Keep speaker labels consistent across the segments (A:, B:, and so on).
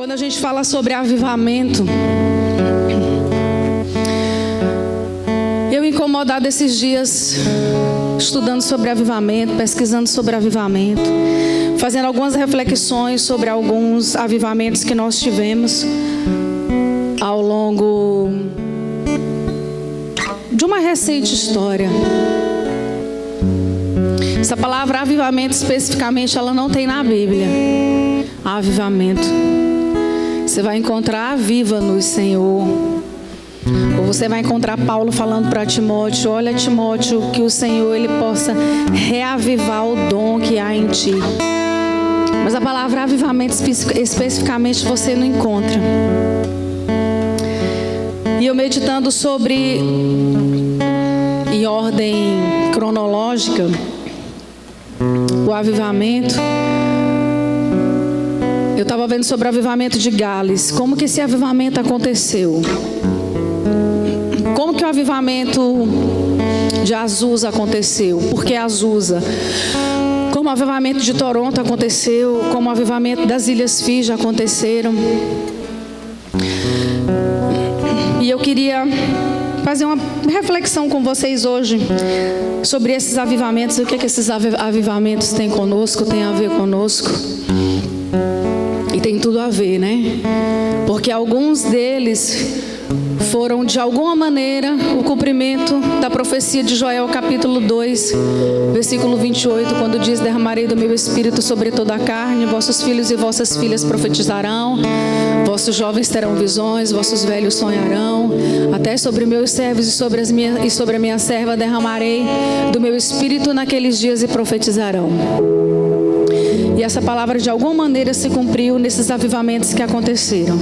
A: Quando a gente fala sobre avivamento, eu incomodado esses dias, estudando sobre avivamento, pesquisando sobre avivamento, fazendo algumas reflexões sobre alguns avivamentos que nós tivemos ao longo de uma recente história. Essa palavra avivamento especificamente, ela não tem na Bíblia. Avivamento. Você vai encontrar aviva-nos, Senhor. Ou você vai encontrar Paulo falando para Timóteo: olha, Timóteo, que o Senhor ele possa reavivar o dom que há em ti. Mas a palavra avivamento especificamente você não encontra. E eu meditando sobre, em ordem cronológica, o avivamento, eu estava vendo sobre o avivamento de Gales. Como que esse avivamento aconteceu? Como que o avivamento de Azusa aconteceu? Por que Azusa? Como o avivamento de Toronto aconteceu? Como o avivamento das Ilhas Fiji aconteceram? E eu queria fazer uma reflexão com vocês hoje sobre esses avivamentos. O que esses avivamentos têm conosco, têm a ver conosco. E tem tudo a ver, né? Porque alguns deles foram de alguma maneira o cumprimento da profecia de Joel capítulo 2, versículo 28, quando diz: derramarei do meu espírito sobre toda a carne, vossos filhos e vossas filhas profetizarão, vossos jovens terão visões, vossos velhos sonharão, até sobre meus servos e sobre a minha serva derramarei do meu espírito naqueles dias e profetizarão. E essa palavra de alguma maneira se cumpriu nesses avivamentos que aconteceram.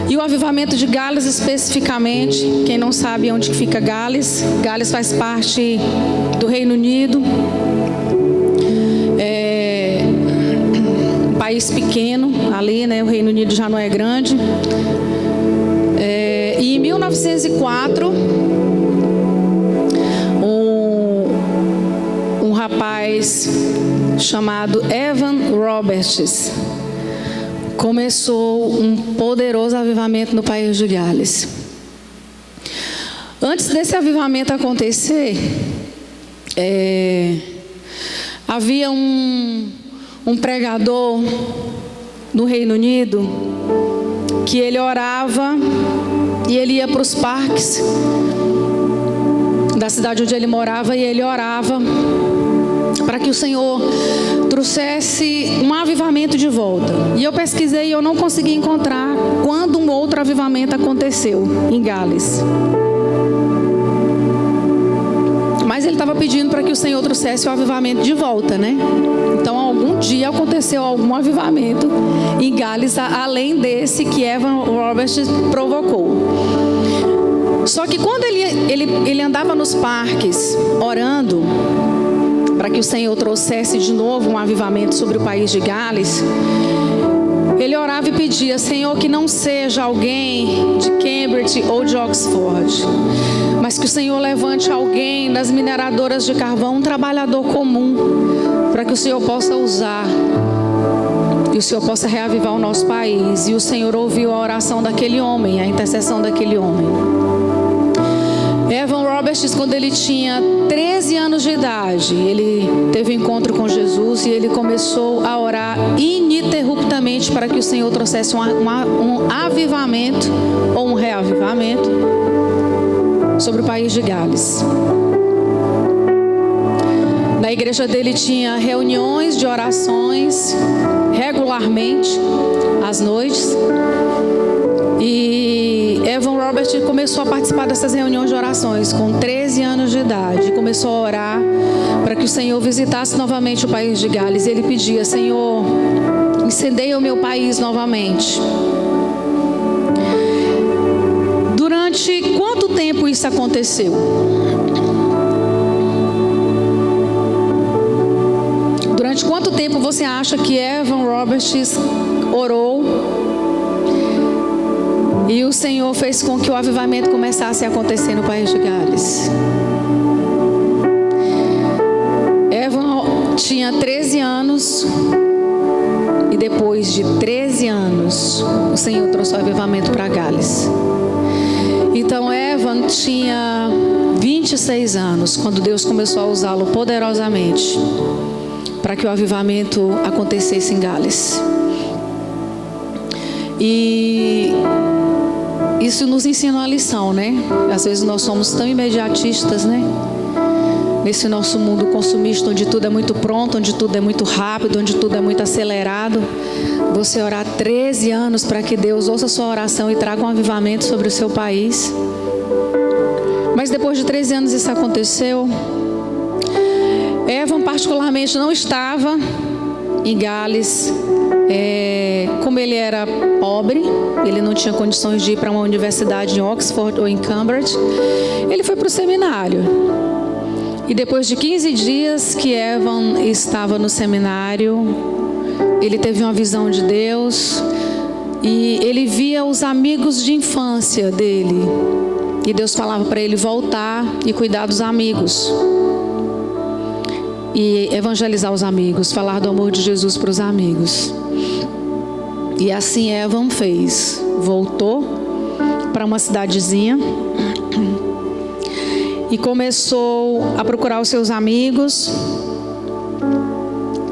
A: E o avivamento de Gales especificamente, quem não sabe onde fica Gales, Gales faz parte do Reino Unido. É um país pequeno ali, né? O Reino Unido já não é grande. E em 1904, um rapaz chamado Evan Roberts começou um poderoso avivamento no país de Gales. Antes desse avivamento acontecer, havia um pregador no Reino Unido que ele orava e ele ia para os parques da cidade onde ele morava e ele orava para que o Senhor trouxesse um avivamento de volta. E eu pesquisei e eu não consegui encontrar quando um outro avivamento aconteceu em Gales. Mas ele estava pedindo para que o Senhor trouxesse o avivamento de volta, né? Então algum dia aconteceu algum avivamento em Gales, além desse que Evan Roberts provocou. Só que quando ele andava nos parques orando para que o Senhor trouxesse de novo um avivamento sobre o país de Gales, ele orava e pedia: Senhor, que não seja alguém de Cambridge ou de Oxford, mas que o Senhor levante alguém das mineradoras de carvão, um trabalhador comum, para que o Senhor possa usar e o Senhor possa reavivar o nosso país. E o Senhor ouviu a oração daquele homem, a intercessão daquele homem. Evan Roberts, quando ele tinha 13 anos de idade, ele teve um encontro com Jesus e ele começou a orar ininterruptamente para que o Senhor trouxesse um avivamento ou um reavivamento sobre o país de Gales. Na igreja dele tinha reuniões de orações regularmente às noites. E Evan Roberts começou a participar dessas reuniões de orações com 13 anos de idade. Começou a orar para que o Senhor visitasse novamente o país de Gales. E ele pedia: Senhor, incendeia o meu país novamente. Durante quanto tempo isso aconteceu? Durante quanto tempo você acha que Evan Roberts orou e o Senhor fez com que o avivamento começasse a acontecer no país de Gales? Evan tinha 13 anos depois de 13 anos, o Senhor trouxe o avivamento para Gales. Então Evan tinha 26 anos quando Deus começou a usá-lo poderosamente para que o avivamento acontecesse em Gales. E isso nos ensina uma lição, né? Às vezes nós somos tão imediatistas, né? Nesse nosso mundo consumista, onde tudo é muito pronto, onde tudo é muito rápido, onde tudo é muito acelerado. Você orar 13 anos para que Deus ouça a sua oração e traga um avivamento sobre o seu país. Mas depois de 13 anos isso aconteceu. Evan particularmente não estava em Gales. Como ele era pobre, ele não tinha condições de ir para uma universidade em Oxford ou em Cambridge, ele foi para o seminário. E depois de 15 dias que Evan estava no seminário, ele teve uma visão de Deus e ele via os amigos de infância dele. E Deus falava para ele voltar e cuidar dos amigos. E evangelizar os amigos, falar do amor de Jesus para os amigos. E assim Evan fez. Voltou para uma cidadezinha e começou a procurar os seus amigos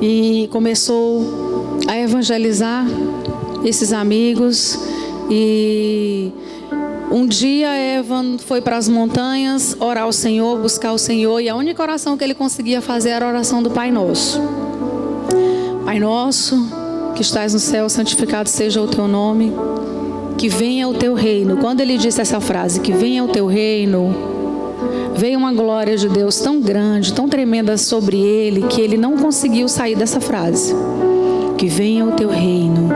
A: e começou a evangelizar esses amigos. E um dia Evan foi para as montanhas orar ao Senhor, buscar o Senhor, e a única oração que ele conseguia fazer era a oração do Pai Nosso. Pai nosso, que estás no céu, santificado seja o teu nome, que venha o teu reino. Quando ele disse essa frase, que venha o teu reino, veio uma glória de Deus tão grande, tão tremenda sobre ele, que ele não conseguiu sair dessa frase. Que venha o teu reino,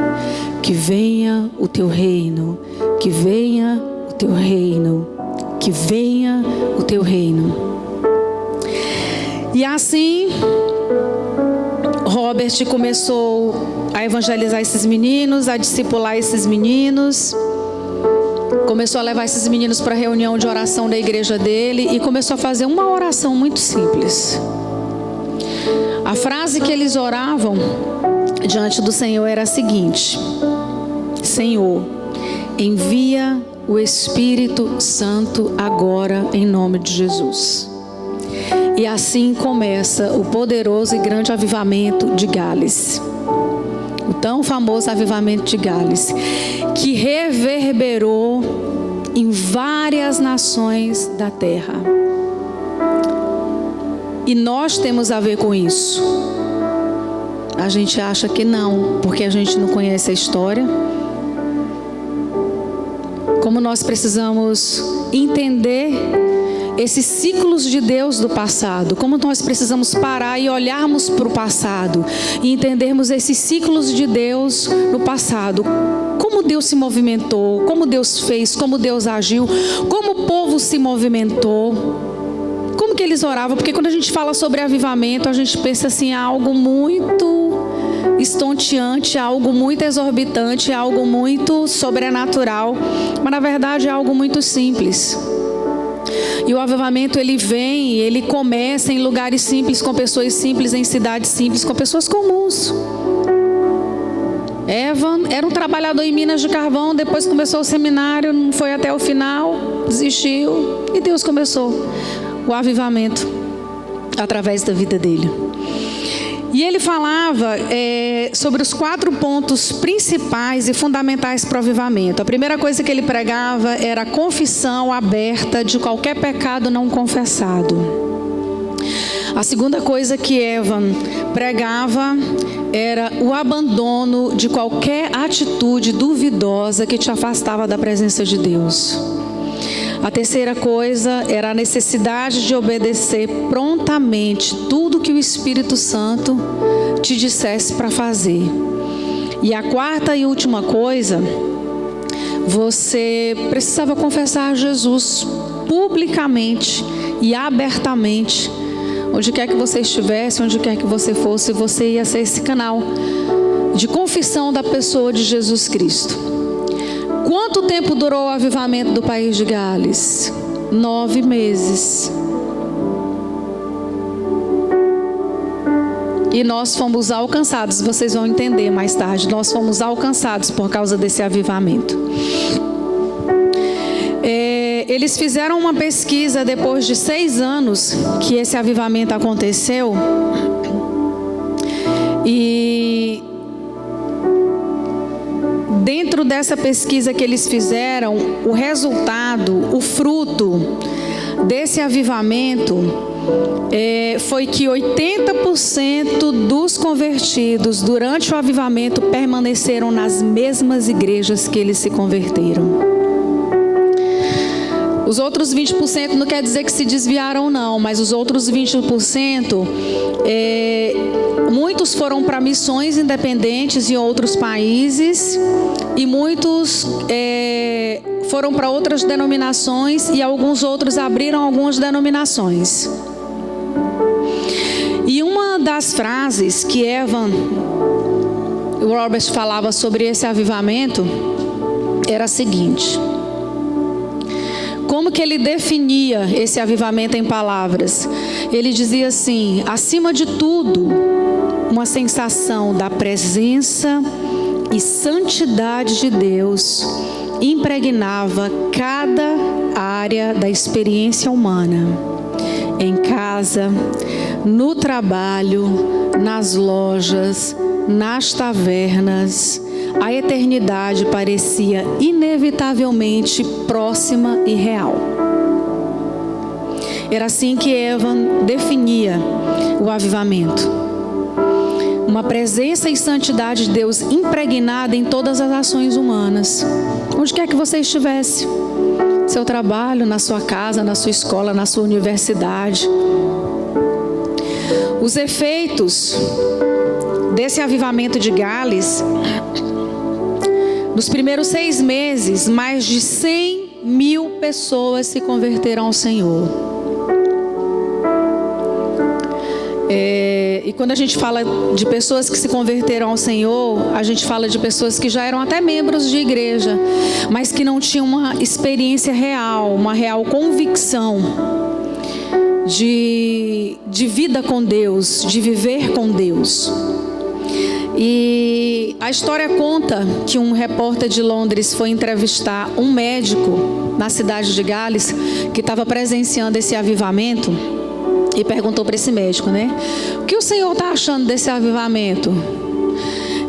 A: que venha o teu reino, que venha o teu reino, que venha o teu reino. E assim Robert começou a evangelizar esses meninos, a discipular esses meninos. Começou a levar esses meninos para a reunião de oração da igreja dele e começou a fazer uma oração muito simples. A frase que eles oravam diante do Senhor era a seguinte: Senhor, envia o Espírito Santo agora em nome de Jesus. E assim começa o poderoso e grande avivamento de Gales. O tão famoso avivamento de Gales, que reverberou em várias nações da terra. E nós temos a ver com isso. A gente acha que não, porque a gente não conhece a história. Como nós precisamos entender esses ciclos de Deus do passado, como nós precisamos parar e olharmos para o passado e entendermos esses ciclos de Deus no passado, como Deus se movimentou, como Deus fez, como Deus agiu, como o povo se movimentou, como que eles oravam. Porque quando a gente fala sobre avivamento, a gente pensa assim, algo muito estonteante, algo muito exorbitante, algo muito sobrenatural, mas na verdade é algo muito simples. E o avivamento ele vem, ele começa em lugares simples, com pessoas simples, em cidades simples, com pessoas comuns. Evan era um trabalhador em minas de carvão, depois começou o seminário, não foi até o final, desistiu, e Deus começou o avivamento através da vida dele. E ele falava sobre os 4 pontos principais e fundamentais para o avivamento. A primeira coisa que ele pregava era a confissão aberta de qualquer pecado não confessado. A segunda coisa que Evan pregava era o abandono de qualquer atitude duvidosa que te afastava da presença de Deus. A terceira coisa era a necessidade de obedecer prontamente tudo que o Espírito Santo te dissesse para fazer. E a quarta e última coisa, você precisava confessar a Jesus publicamente e abertamente. Onde quer que você estivesse, onde quer que você fosse, você ia ser esse canal de confissão da pessoa de Jesus Cristo. Quanto tempo durou o avivamento do país de Gales? 9 meses. e nós fomos alcançados. Vocês vão entender mais tarde. Nós fomos alcançados por causa desse avivamento. Eles fizeram uma pesquisa depois de 6 anos que esse avivamento aconteceu. E dentro dessa pesquisa que eles fizeram, o resultado, o fruto desse avivamento foi que 80% dos convertidos durante o avivamento permaneceram nas mesmas igrejas que eles se converteram. Os outros 20% não quer dizer que se desviaram não, mas os outros 20%, muitos foram para missões independentes em outros países e muitos foram para outras denominações e alguns outros abriram algumas denominações. E uma das frases que Evan Roberts falava sobre esse avivamento era a seguinte: como que ele definia esse avivamento em palavras? Ele dizia assim: acima de tudo, uma sensação da presença e santidade de Deus impregnava cada área da experiência humana. Em casa, no trabalho, nas lojas, nas tavernas, a eternidade parecia inevitavelmente próxima e real. Era assim que Evan definia o avivamento: uma presença e santidade de Deus impregnada em todas as ações humanas, onde quer que você estivesse, seu trabalho, na sua casa, na sua escola, na sua universidade. Os efeitos desse avivamento de Gales: nos primeiros 6 meses, mais de 100.000 pessoas se converteram ao Senhor. E quando a gente fala de pessoas que se converteram ao Senhor, a gente fala de pessoas que já eram até membros de igreja, mas que não tinham uma experiência real, uma real convicção de vida com Deus, de viver com Deus. E a história conta que um repórter de Londres foi entrevistar um médico na cidade de Gales que estava presenciando esse avivamento e perguntou para esse médico, o que o senhor está achando desse avivamento?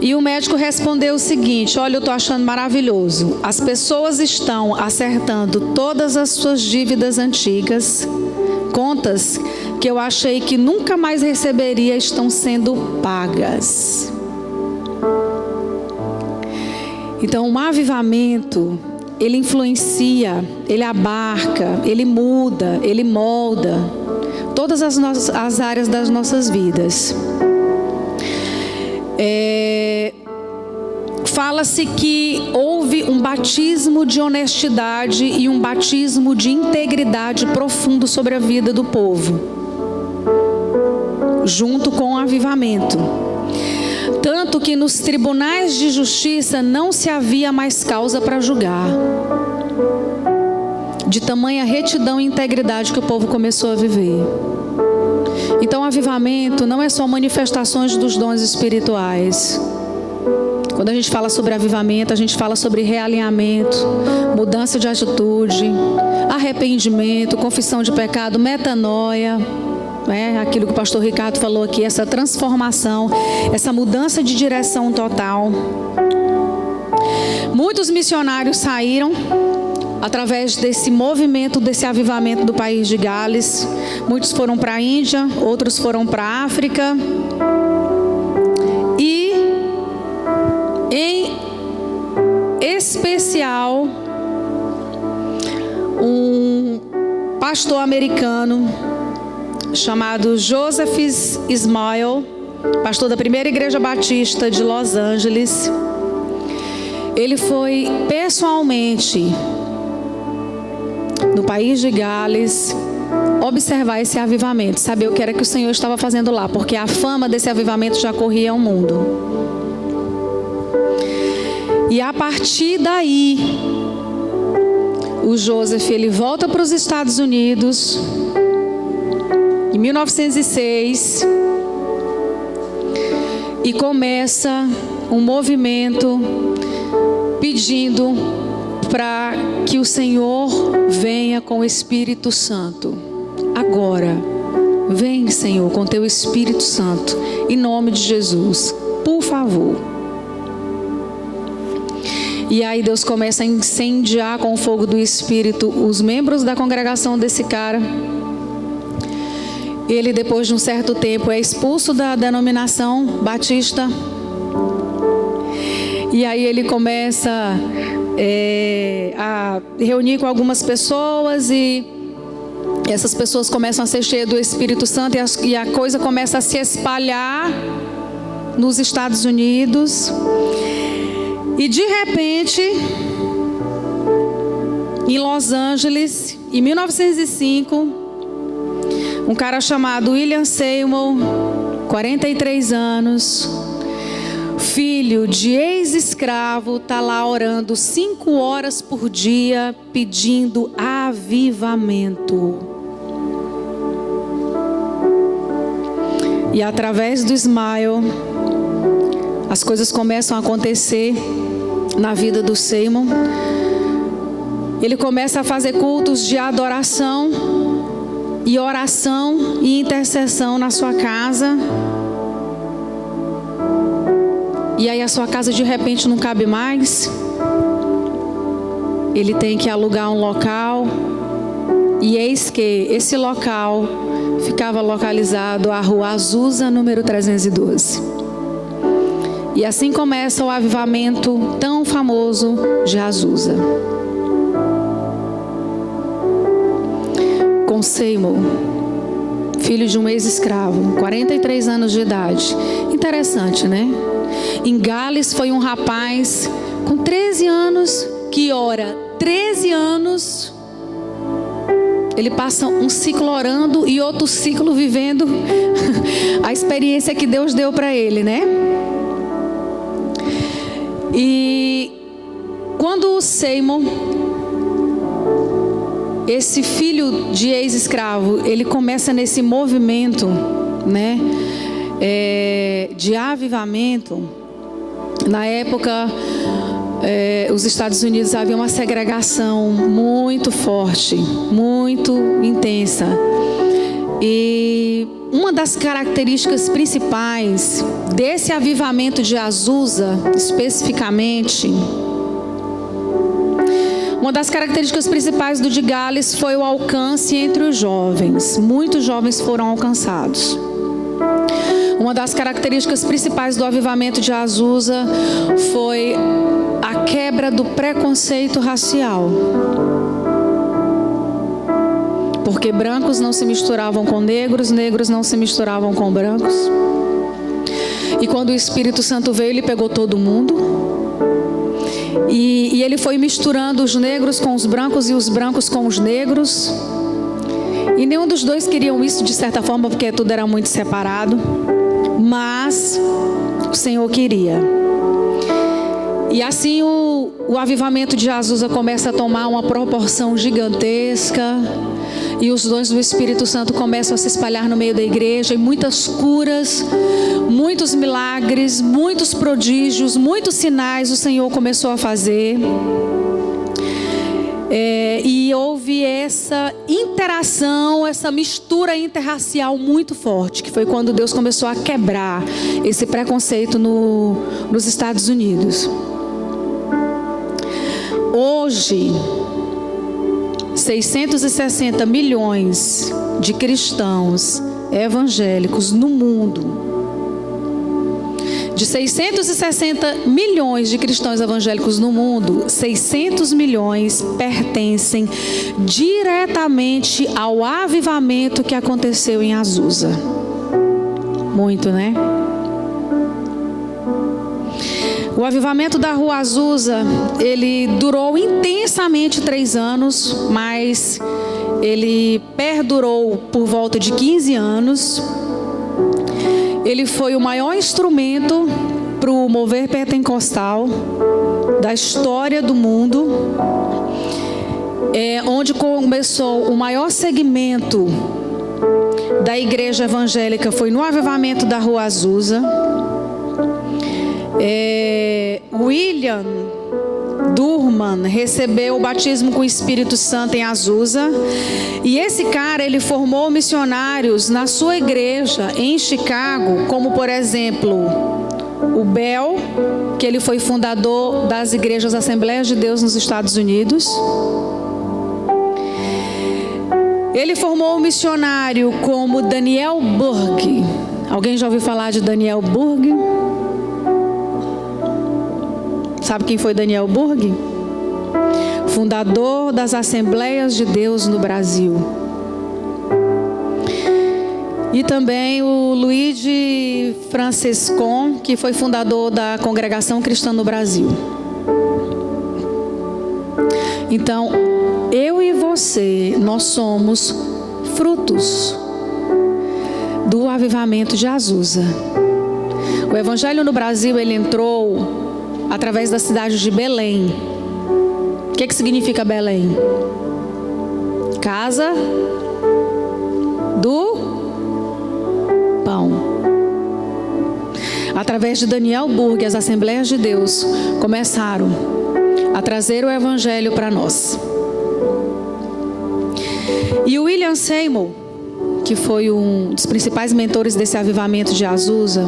A: E o médico respondeu o seguinte: olha, eu estou achando maravilhoso. As pessoas estão acertando todas as suas dívidas antigas, contas que eu achei que nunca mais receberia estão sendo pagas. Então, um avivamento, ele influencia, ele abarca, ele muda, ele molda todas as áreas das nossas vidas. Fala-se que houve um batismo de honestidade e um batismo de integridade profundo sobre a vida do povo, junto com o avivamento. Tanto que nos tribunais de justiça não se havia mais causa para julgar, de tamanha retidão e integridade que o povo começou a viver. Então, o avivamento não é só manifestações dos dons espirituais. Quando a gente fala sobre avivamento, a gente fala sobre realinhamento, mudança de atitude, arrependimento, confissão de pecado, metanoia. Aquilo que o pastor Ricardo falou aqui, essa transformação, essa mudança de direção total. Muitos missionários saíram através desse movimento, desse avivamento do país de Gales. Muitos foram para a Índia, outros foram para a África. E, em especial, um pastor americano chamado Joseph Smile, pastor da primeira igreja batista de Los Angeles. Ele foi pessoalmente no país de Gales observar esse avivamento, saber o que era que o Senhor estava fazendo lá, porque a fama desse avivamento já corria ao mundo. E a partir daí, o Joseph, ele volta para os Estados Unidos em 1906 e começa um movimento pedindo para que o Senhor venha com o Espírito Santo. Agora, vem, Senhor, com teu Espírito Santo, em nome de Jesus, por favor. E aí Deus começa a incendiar com o fogo do Espírito os membros da congregação desse cara. Ele, depois de um certo tempo, é expulso da denominação batista. E aí ele começa a reunir com algumas pessoas, e essas pessoas começam a ser cheias do Espírito Santo, e a coisa começa a se espalhar nos Estados Unidos. E de repente, em Los Angeles, em 1905, um cara chamado William Seymour, 43 anos, filho de ex-escravo, está lá orando 5 horas por dia, pedindo avivamento. E através do Smile, as coisas começam a acontecer na vida do Seymour. Ele começa a fazer cultos de adoração e oração e intercessão na sua casa. E aí a sua casa de repente não cabe mais. Ele tem que alugar um local. E eis que esse local ficava localizado à Rua Azusa, número 312. E assim começa o avivamento tão famoso de Azusa. Com Seymour, filho de um ex-escravo, 43 anos de idade. Interessante, né? Em Gales foi um rapaz com 13 anos que ora 13 anos. Ele passa um ciclo orando e outro ciclo vivendo a experiência que Deus deu para ele, né? E quando o Seymour, esse filho de ex-escravo, ele começa nesse movimento, né, de avivamento. Na época, os Estados Unidos havia uma segregação muito forte, muito intensa. E uma das características principais desse avivamento de Azusa, especificamente, uma das características principais do de Gales foi o alcance entre os jovens. Muitos jovens foram alcançados. Uma das características principais do avivamento de Azusa foi a quebra do preconceito racial. Porque brancos não se misturavam com negros, negros não se misturavam com brancos. E quando o Espírito Santo veio, ele pegou todo mundo. E ele foi misturando os negros com os brancos e os brancos com os negros. E nenhum dos dois queriam isso de certa forma, porque tudo era muito separado. Mas o Senhor queria. E assim o avivamento de Azusa começa a tomar uma proporção gigantesca. E os dons do Espírito Santo começam a se espalhar no meio da igreja. E muitas curas, muitos milagres, muitos prodígios, muitos sinais o Senhor começou a fazer. E houve essa interação, essa mistura interracial muito forte, que foi quando Deus começou a quebrar esse preconceito nos Estados Unidos. Hoje, 660 milhões de cristãos evangélicos no mundo. De 660 milhões de cristãos evangélicos no mundo, 600 milhões pertencem diretamente ao avivamento que aconteceu em Azusa. Muito, né? O avivamento da Rua Azusa, ele durou intensamente 3 anos, mas ele perdurou por volta de 15 anos. Ele foi o maior instrumento para o mover pentecostal da história do mundo, onde começou o maior segmento da igreja evangélica, foi no avivamento da Rua Azusa. William Durman recebeu o batismo com o Espírito Santo em Azusa. E esse cara, ele formou missionários na sua igreja em Chicago, como por exemplo, o Bell, que ele foi fundador das igrejas Assembleias de Deus nos Estados Unidos. Ele formou um missionário como Daniel Burg. Alguém já ouviu falar de Daniel Burg? Sabe quem foi Daniel Burg? Fundador das Assembleias de Deus no Brasil. E também o Luigi Francescon, que foi fundador da Congregação Cristã no Brasil. Então, eu e você, nós somos frutos do avivamento de Azusa. O evangelho no Brasil, ele entrou através da cidade de Belém. O que significa Belém? Casa do pão. Através de Daniel Burg, as Assembleias de Deus começaram a trazer o evangelho para nós. E o William Seymour, que foi um dos principais mentores desse avivamento de Azusa,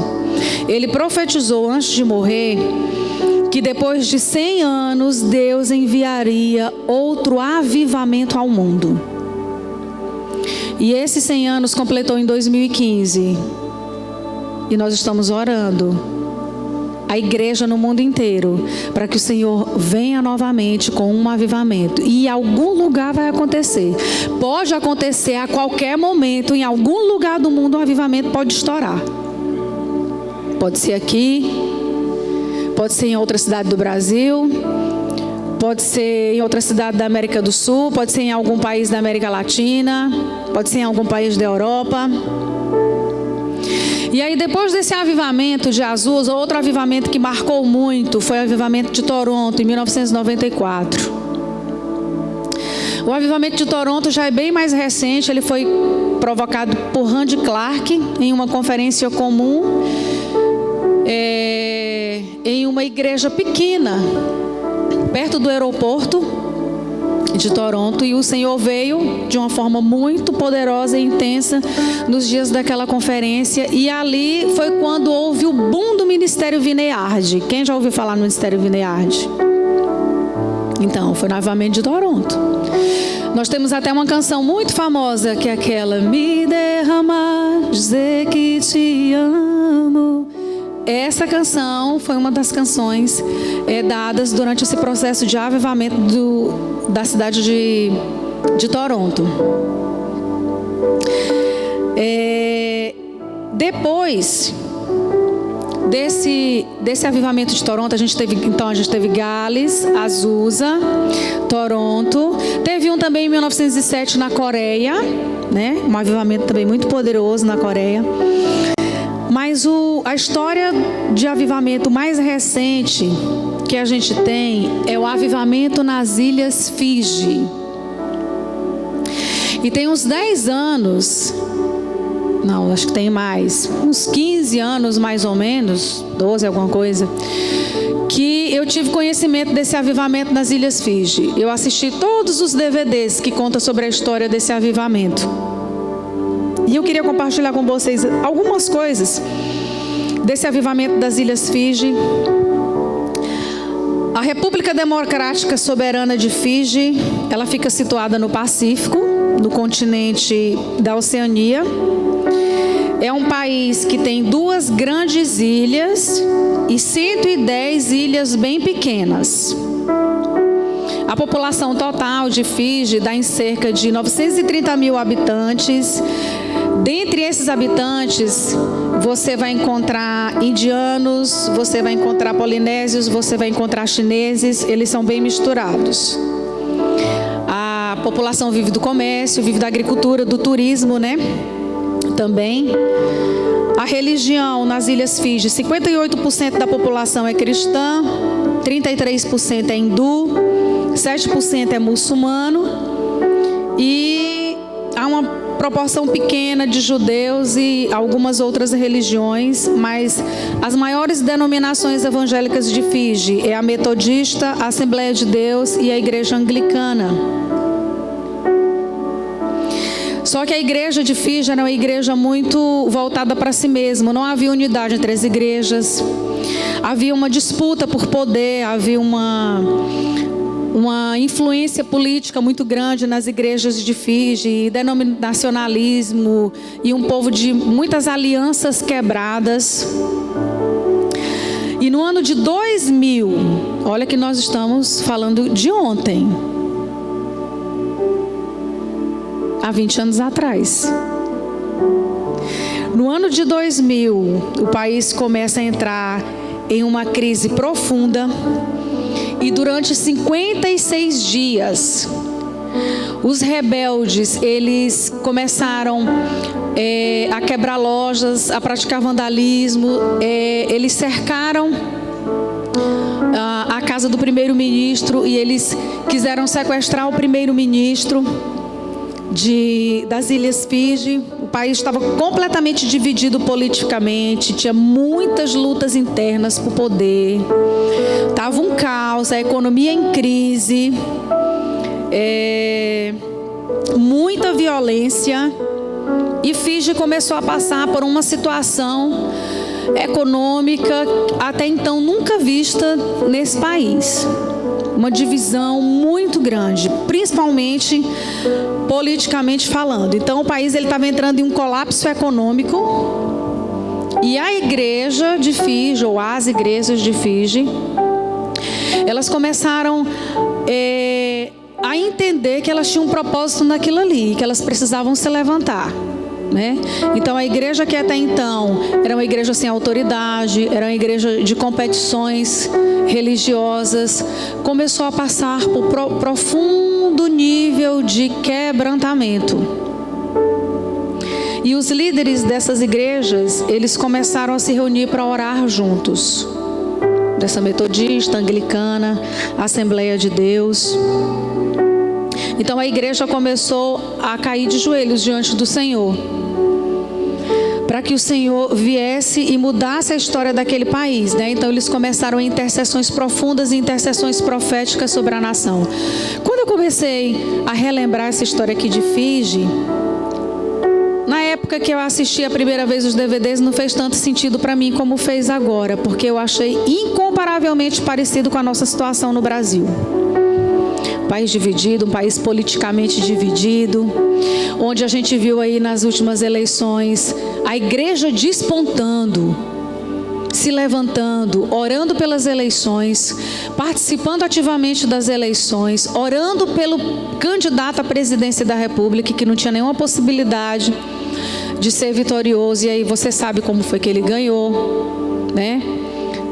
A: ele profetizou antes de morrer que depois de 100 anos Deus enviaria outro avivamento ao mundo. E esses 100 anos completou em 2015. E nós estamos orando a igreja no mundo inteiro para que o Senhor venha novamente com um avivamento. E em algum lugar vai acontecer. Pode acontecer a qualquer momento, em algum lugar do mundo um avivamento pode estourar. Pode ser aqui, pode ser em outra cidade do Brasil, pode ser em outra cidade da América do Sul, pode ser em algum país da América Latina, pode ser em algum país da Europa. E aí, depois desse avivamento de Azusa, outro avivamento que marcou muito foi o avivamento de Toronto, em 1994. O avivamento de Toronto já é bem mais recente. Ele foi provocado por Randy Clark em uma conferência comum, em uma igreja pequena, perto do aeroporto de Toronto, e o Senhor veio de uma forma muito poderosa e intensa nos dias daquela conferência. E ali foi quando houve o boom do Ministério Vineyard. Quem já ouviu falar no Ministério Vineyard? Então, foi no avivamento de Toronto. Nós temos até uma canção muito famosa, que é aquela: me derramar, dizer que te amo. Essa canção foi uma das canções dadas durante esse processo de avivamento da cidade de Toronto. Depois desse avivamento de Toronto, a gente teve Gales, Azusa, Toronto. Teve um também em 1907 na Coreia, né? Um avivamento também muito poderoso na Coreia. Mas a história de avivamento mais recente que a gente tem é o avivamento nas Ilhas Fiji. E tem uns 10 anos, não, acho que tem mais, uns 15 anos mais ou menos, 12 alguma coisa, que eu tive conhecimento desse avivamento nas Ilhas Fiji. Eu assisti todos os DVDs que contam sobre a história desse avivamento. E eu queria compartilhar com vocês algumas coisas desse avivamento das Ilhas Fiji. A República Democrática Soberana de Fiji, ela fica situada no Pacífico, no continente da Oceania. É um país que tem 2 grandes ilhas e 110 ilhas bem pequenas. A população total de Fiji dá em cerca de 930 mil habitantes. Dentre esses habitantes, você vai encontrar indianos, você vai encontrar polinésios, você vai encontrar chineses. Eles são bem misturados. A população vive do comércio, vive da agricultura, do turismo, né? Também. A religião nas Ilhas Fiji, 58% da população é cristã, 33% é hindu, 7% é muçulmano, e há uma proporção pequena de judeus e algumas outras religiões, mas as maiores denominações evangélicas de Fiji é a Metodista, a Assembleia de Deus e a Igreja Anglicana. Só que a igreja de Fiji era uma igreja muito voltada para si mesma, não havia unidade entre as igrejas, havia uma disputa por poder, havia uma influência política muito grande nas igrejas de Fiji, denominacionalismo e um povo de muitas alianças quebradas. E no ano de 2000, olha que nós estamos falando de ontem, há 20 anos atrás. No ano de 2000, o país começa a entrar em uma crise profunda. E durante 56 dias, os rebeldes, eles começaram a quebrar lojas, a praticar vandalismo. Eles cercaram a casa do primeiro-ministro e eles quiseram sequestrar o primeiro-ministro das Ilhas Fiji. O país estava completamente dividido politicamente, tinha muitas lutas internas por poder, estava um caos, a economia em crise, muita violência, e Fiji começou a passar por uma situação econômica até então nunca vista nesse país. Uma divisão muito grande, principalmente politicamente falando. Então o país estava entrando em um colapso econômico e a igreja de Fiji, ou as igrejas de Fiji, elas começaram a entender que elas tinham um propósito naquilo ali, que elas precisavam se levantar. Então a igreja que até então era uma igreja sem autoridade, era uma igreja de competições religiosas, começou a passar por profundo nível de quebrantamento. E os líderes dessas igrejas, eles começaram a se reunir para orar juntos. Dessa Metodista, Anglicana, Assembleia de Deus. Então a igreja começou a cair de joelhos diante do Senhor, para que o Senhor viesse e mudasse a história daquele país, Então eles começaram intercessões profundas e intercessões proféticas sobre a nação. Quando eu comecei a relembrar essa história aqui de Fiji, na época que eu assisti a primeira vez os DVDs, não fez tanto sentido para mim como fez agora, porque eu achei incomparavelmente parecido com a nossa situação no Brasil. Um país dividido, um país politicamente dividido, onde a gente viu aí nas últimas eleições a igreja despontando, se levantando, orando pelas eleições, participando ativamente das eleições, orando pelo candidato à presidência da República, que não tinha nenhuma possibilidade de ser vitorioso. E aí você sabe como foi que ele ganhou,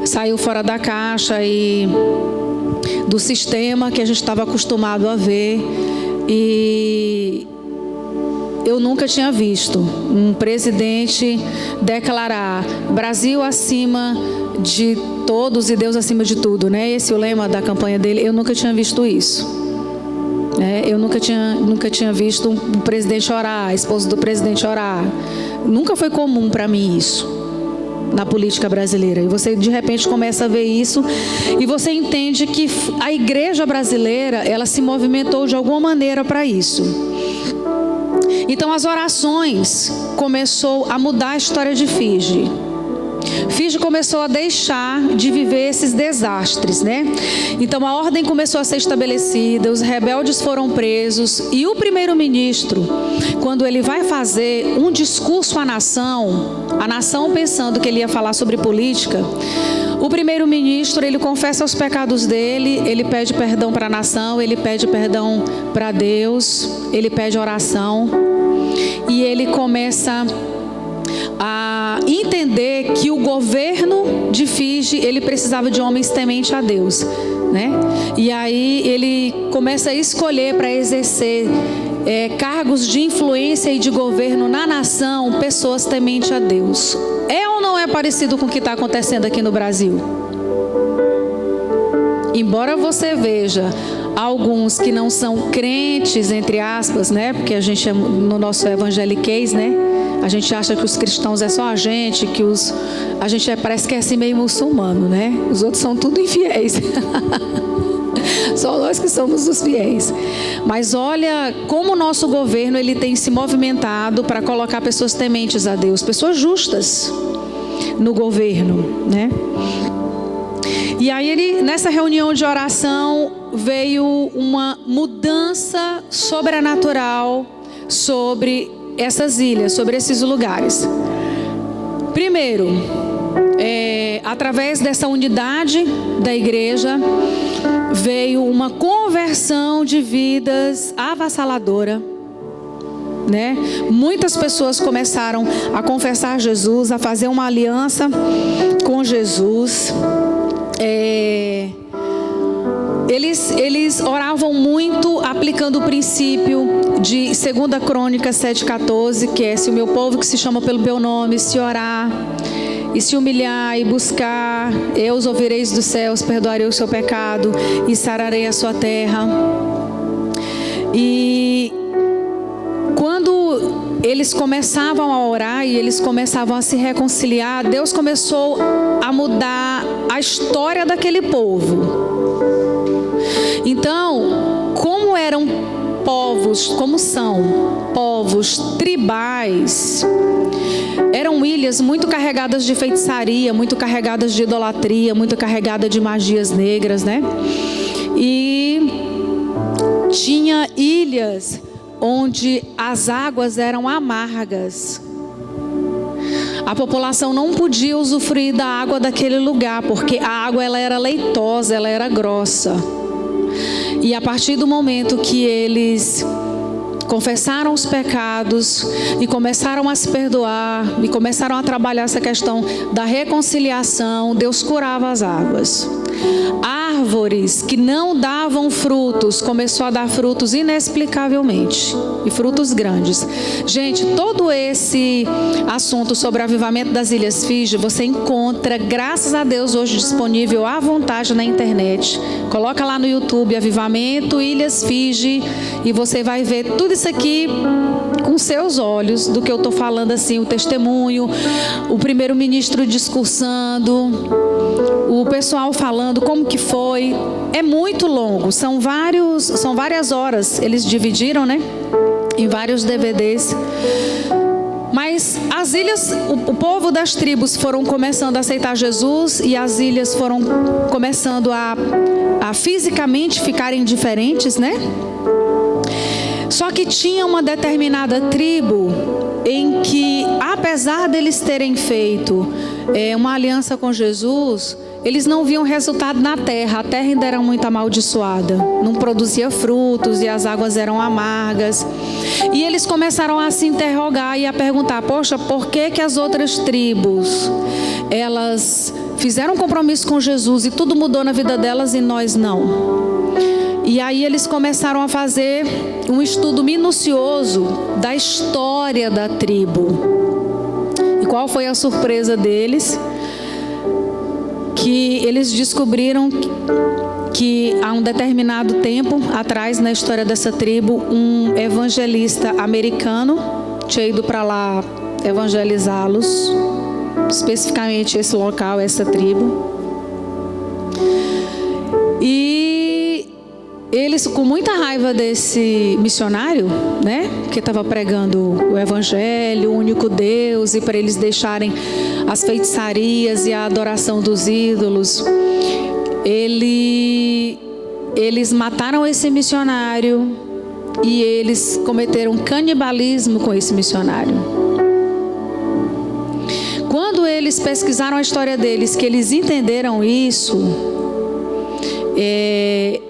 A: Saiu fora da caixa e do sistema que a gente estava acostumado a ver. E eu nunca tinha visto um presidente declarar Brasil acima de todos e Deus acima de tudo, Esse é o lema da campanha dele. Eu nunca tinha visto isso. Eu nunca tinha visto um presidente orar, a esposa do presidente orar. Nunca foi comum para mim isso na política brasileira. E você de repente começa a ver isso e você entende que a igreja brasileira, ela se movimentou de alguma maneira para isso. Então as orações começou a mudar a história de Fiji. Fiji começou a deixar de viver esses desastres, Então a ordem começou a ser estabelecida, os rebeldes foram presos e o primeiro-ministro, quando ele vai fazer um discurso à nação pensando que ele ia falar sobre política, o primeiro-ministro, ele confessa os pecados dele, ele pede perdão para a nação, ele pede perdão para Deus, ele pede oração e ele começa a entender que o governo de Fiji, ele precisava de homens tementes a Deus, E aí ele começa a escolher para exercer cargos de influência e de governo na nação, pessoas tementes a Deus. É ou não é parecido com o que está acontecendo aqui no Brasil? embora você veja alguns que não são crentes, entre aspas, né? Porque a gente é no nosso evangeliquez, né? A gente acha que os cristãos é só a gente, que a gente parece que é assim meio muçulmano, né? Os outros são tudo infiéis. Só nós que somos os fiéis. Mas olha como o nosso governo ele tem se movimentado para colocar pessoas tementes a Deus, pessoas justas no governo, né? E aí nessa reunião de oração veio uma mudança sobrenatural sobre essas ilhas, sobre esses lugares. Primeiro, através dessa unidade da igreja, veio uma conversão de vidas avassaladora, né? Muitas pessoas começaram a confessar Jesus, a fazer uma aliança com Jesus. Eles oravam muito aplicando o princípio de 2 Crônicas 7,14, que é: se o meu povo que se chama pelo meu nome se orar e se humilhar e buscar, eu os ouvireis dos céus, perdoarei o seu pecado e sararei a sua terra. E quando eles começavam a orar e eles começavam a se reconciliar, Deus começou a mudar a história daquele povo. Então, como eram povos, como são povos tribais, eram ilhas muito carregadas de feitiçaria, muito carregadas de idolatria, muito carregadas de magias negras, né? E tinha ilhas onde as águas eram amargas. A população não podia usufruir da água daquele lugar, porque a água ela era leitosa, ela era grossa. E a partir do momento que eles confessaram os pecados e começaram a se perdoar e começaram a trabalhar essa questão da reconciliação, Deus curava as águas. Árvores que não davam frutos começou a dar frutos inexplicavelmente, e frutos grandes. Gente, todo esse assunto sobre o avivamento das Ilhas Fiji você encontra, graças a Deus, hoje disponível à vontade na internet. Coloca lá no YouTube Avivamento Ilhas Fiji e você vai ver tudo isso aqui com seus olhos, do que eu estou falando, assim, o testemunho, o primeiro-ministro discursando, o pessoal falando como que foi. É muito longo, são várias horas, eles dividiram, né, em vários DVDs. Mas as ilhas, o povo das tribos foram começando a aceitar Jesus, e as ilhas foram começando a fisicamente ficarem diferentes, né? Só que tinha uma determinada tribo em que, apesar deles terem feito uma aliança com Jesus, eles não viam resultado na terra. A terra ainda era muito amaldiçoada, não produzia frutos e as águas eram amargas. E eles começaram a se interrogar e a perguntar: poxa, por que as outras tribos, elas fizeram um compromisso com Jesus e tudo mudou na vida delas e nós não? E aí eles começaram a fazer um estudo minucioso da história da tribo. E qual foi a surpresa deles? Que eles descobriram que há um determinado tempo atrás, na história dessa tribo, um evangelista americano tinha ido para lá evangelizá-los, especificamente esse local, essa tribo. E eles, com muita raiva desse missionário, né, que estava pregando o evangelho, o único Deus, e para eles deixarem as feitiçarias e a adoração dos ídolos, eles mataram esse missionário e eles cometeram canibalismo com esse missionário. Quando eles pesquisaram a história deles, que eles entenderam isso,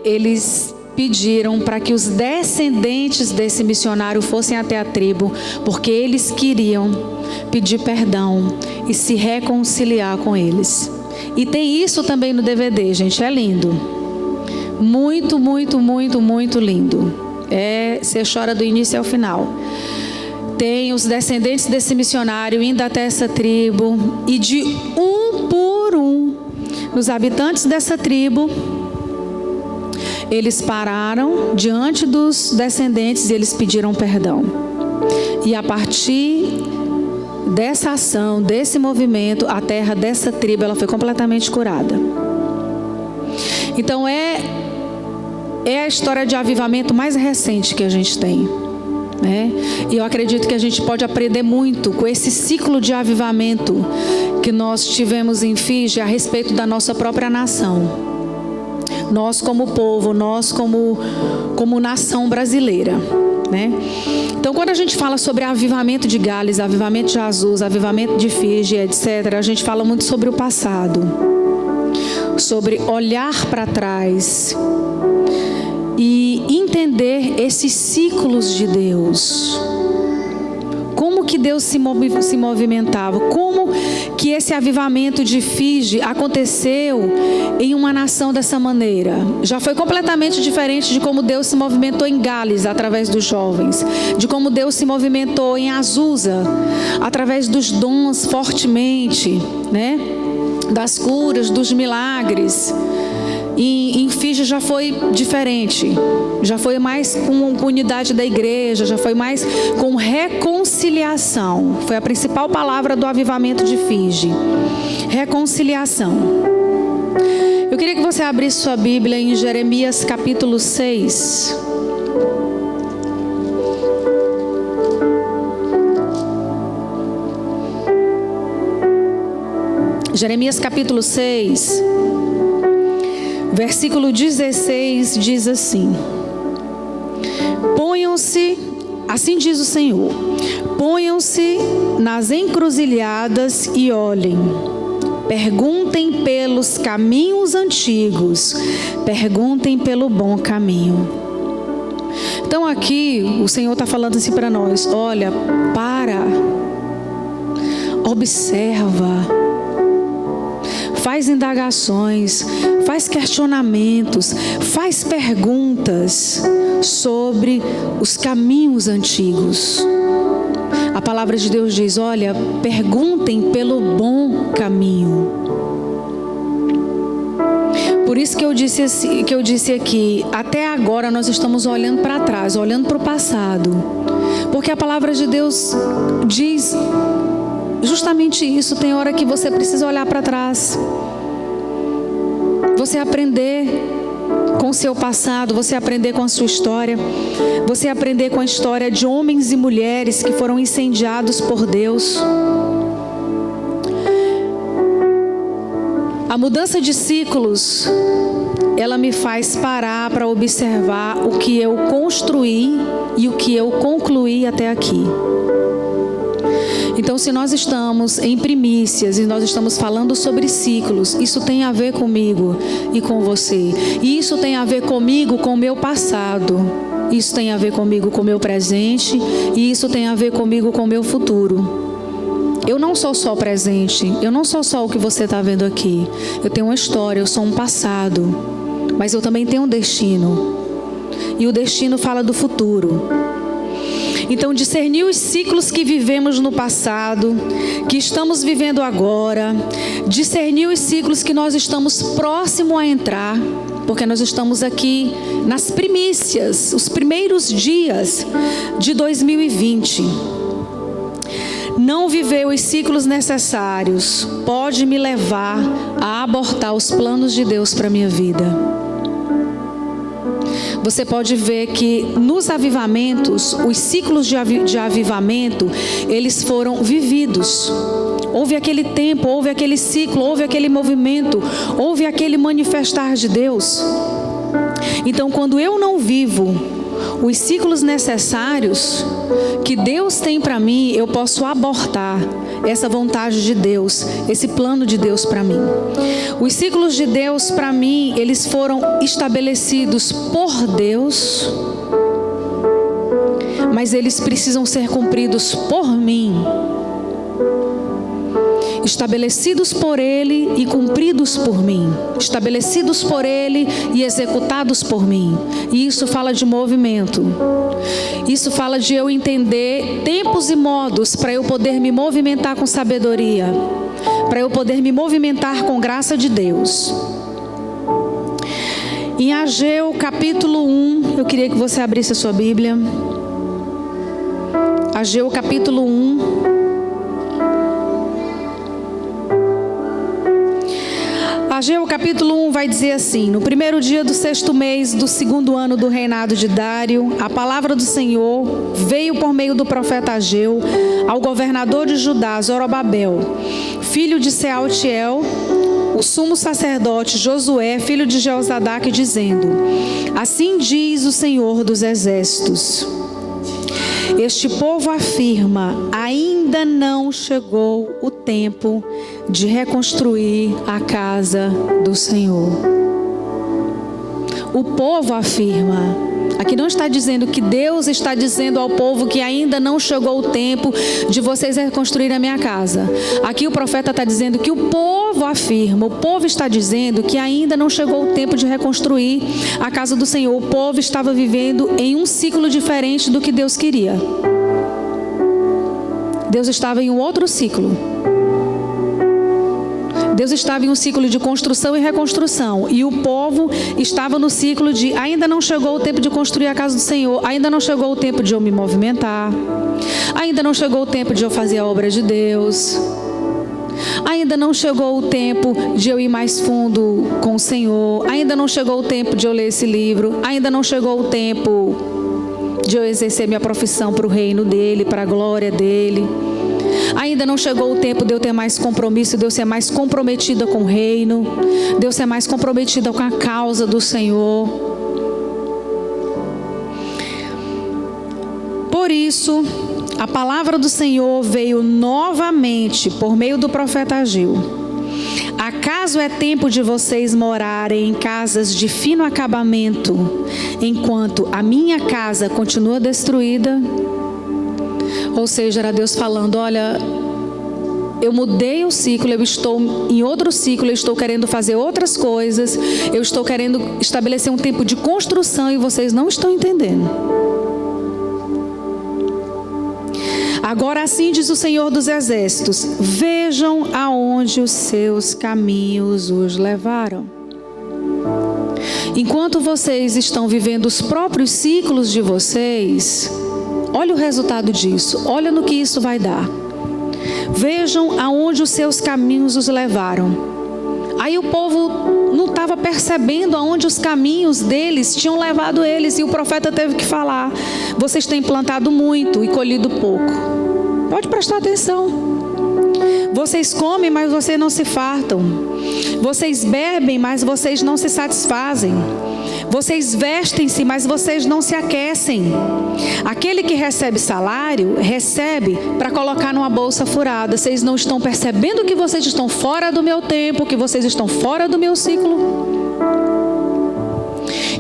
A: eles pediram para que os descendentes desse missionário fossem até a tribo, porque eles queriam pedir perdão e se reconciliar com eles. E tem isso também no DVD, gente, é lindo. Muito, muito, muito, muito lindo. Você chora do início ao final. Tem os descendentes desse missionário indo até essa tribo, e de um por um, os habitantes dessa tribo eles pararam diante dos descendentes e eles pediram perdão. E a partir dessa ação, desse movimento, a terra dessa tribo, ela foi completamente curada. Então é a história de avivamento mais recente que a gente tem, né? E eu acredito que a gente pode aprender muito com esse ciclo de avivamento que nós tivemos em Fiji a respeito da nossa própria nação. Nós como povo, nós como nação brasileira, né? Então, quando a gente fala sobre avivamento de Gales, avivamento de Azusa, avivamento de Fiji, etc., a gente fala muito sobre o passado, sobre olhar para trás e entender esses ciclos de Deus. Como que Deus se movimentava, como que esse avivamento de Fiji aconteceu em uma nação dessa maneira. Já foi completamente diferente de como Deus se movimentou em Gales, através dos jovens, de como Deus se movimentou em Azusa, através dos dons fortemente, né? Das curas, dos milagres. E em Fiji já foi diferente, já foi mais com unidade da igreja, já foi mais com reconciliação. Foi a principal palavra do avivamento de Fiji, reconciliação. Eu queria que você abrisse sua Bíblia em Jeremias capítulo 6. Jeremias capítulo 6. Versículo 16 diz assim: ponham-se, assim diz o Senhor, ponham-se nas encruzilhadas e olhem, perguntem pelos caminhos antigos, perguntem pelo bom caminho. Então aqui o Senhor está falando assim para nós: olha, observa, faz indagações, faz questionamentos, faz perguntas sobre os caminhos antigos. A palavra de Deus diz: olha, perguntem pelo bom caminho. Por isso que eu disse aqui, até agora nós estamos olhando para trás, olhando para o passado, porque a palavra de Deus diz justamente isso. Tem hora que você precisa olhar para trás, você aprender com o seu passado, você aprender com a sua história, você aprender com a história de homens e mulheres que foram incendiados por Deus. A mudança de ciclos, ela me faz parar para observar o que eu construí e o que eu concluí até aqui. Então, se nós estamos em primícias e nós estamos falando sobre ciclos, isso tem a ver comigo e com você. E isso tem a ver comigo, com o meu passado. Isso tem a ver comigo, com o meu presente. E isso tem a ver comigo, com o meu futuro. Eu não sou só presente. Eu não sou só o que você está vendo aqui. Eu tenho uma história, eu sou um passado. Mas eu também tenho um destino. E o destino fala do futuro. Então, discernir os ciclos que vivemos no passado, que estamos vivendo agora, discernir os ciclos que nós estamos próximo a entrar, porque nós estamos aqui nas primícias, os primeiros dias de 2020. Não viver os ciclos necessários pode me levar a abortar os planos de Deus para a minha vida. Você pode ver que nos avivamentos, os ciclos de avivamento, eles foram vividos. Houve aquele tempo, houve aquele ciclo, houve aquele movimento, houve aquele manifestar de Deus. Então, quando eu não vivo os ciclos necessários que Deus tem para mim, eu posso abortar essa vontade de Deus, esse plano de Deus para mim. Os ciclos de Deus para mim, eles foram estabelecidos por Deus, mas eles precisam ser cumpridos por mim. Estabelecidos por Ele e cumpridos por mim. Estabelecidos por Ele e executados por mim. E isso fala de movimento. Isso fala de eu entender tempos e modos para eu poder me movimentar com sabedoria. Para eu poder me movimentar com graça de Deus. Em Ageu capítulo 1, eu queria que você abrisse a sua Bíblia. Ageu capítulo 1. Ageu capítulo 1 vai dizer assim: no primeiro dia do 6º mês do 2º ano do reinado de Dário, a palavra do Senhor veio por meio do profeta Ageu ao governador de Judá, Zorobabel, filho de Sealtiel, o sumo sacerdote Josué, filho de Jeozadaque, dizendo: assim diz o Senhor dos exércitos, este povo afirma, ainda não chegou o tempo de reconstruir a casa do Senhor. O povo afirma. Aqui não está dizendo que Deus está dizendo ao povo que ainda não chegou o tempo de vocês reconstruírem a minha casa. Aqui o profeta está dizendo que o povo afirma, o povo está dizendo que ainda não chegou o tempo de reconstruir a casa do Senhor. O povo estava vivendo em um ciclo diferente do que Deus queria. Deus estava em um outro ciclo. Deus estava em um ciclo de construção e reconstrução. E o povo estava no ciclo de ainda não chegou o tempo de construir a casa do Senhor. Ainda não chegou o tempo de eu me movimentar. Ainda não chegou o tempo de eu fazer a obra de Deus. Ainda não chegou o tempo de eu ir mais fundo com o Senhor. Ainda não chegou o tempo de eu ler esse livro. Ainda não chegou o tempo de eu exercer minha profissão para o reino dele, para a glória dele. Ainda não chegou o tempo de eu ter mais compromisso, de eu ser mais comprometida com o reino, de eu ser mais comprometida com a causa do Senhor. Por isso, a palavra do Senhor veio novamente por meio do profeta Ageu. Acaso é tempo de vocês morarem em casas de fino acabamento, enquanto a minha casa continua destruída? Ou seja, era Deus falando: olha, eu mudei o ciclo, eu estou em outro ciclo, eu estou querendo fazer outras coisas, eu estou querendo estabelecer um tempo de construção e vocês não estão entendendo. Agora assim diz o Senhor dos Exércitos: vejam aonde os seus caminhos os levaram. Enquanto vocês estão vivendo os próprios ciclos de vocês, olha o resultado disso, olha no que isso vai dar. Vejam aonde os seus caminhos os levaram. Aí o povo não estava percebendo aonde os caminhos deles tinham levado eles. E o profeta teve que falar: vocês têm plantado muito e colhido pouco. Pode prestar atenção. Vocês comem, mas vocês não se fartam. Vocês bebem, mas vocês não se satisfazem. Vocês vestem-se, mas vocês não se aquecem. Aquele que recebe salário, recebe para colocar numa bolsa furada. Vocês não estão percebendo que vocês estão fora do meu tempo, que vocês estão fora do meu ciclo?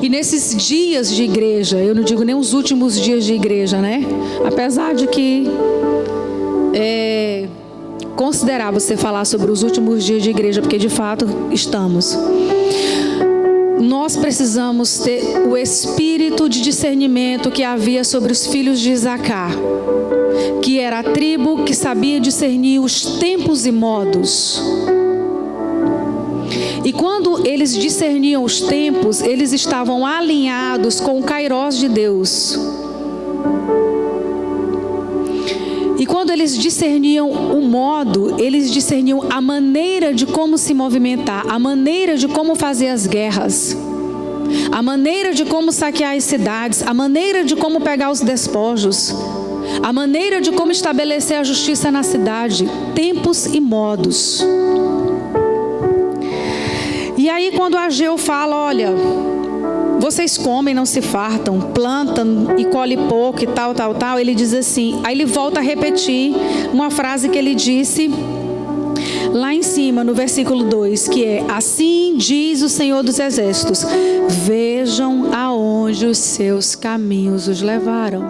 A: E nesses dias de igreja, eu não digo nem os últimos dias de igreja, né? Apesar de que considerar você falar sobre os últimos dias de igreja, porque de fato estamos. Nós precisamos ter o espírito de discernimento que havia sobre os filhos de Isacar, que era a tribo que sabia discernir os tempos e modos. E quando eles discerniam os tempos, eles estavam alinhados com o Kairós de Deus. E quando eles discerniam o modo, eles discerniam a maneira de como se movimentar, a maneira de como fazer as guerras, a maneira de como saquear as cidades, a maneira de como pegar os despojos, a maneira de como estabelecer a justiça na cidade, tempos e modos. E aí quando Ageu fala: olha, vocês comem, não se fartam, plantam e colhem pouco e tal, ele diz assim, aí ele volta a repetir uma frase que ele disse lá em cima, no versículo 2, que é: assim diz o Senhor dos Exércitos, vejam aonde os seus caminhos os levaram.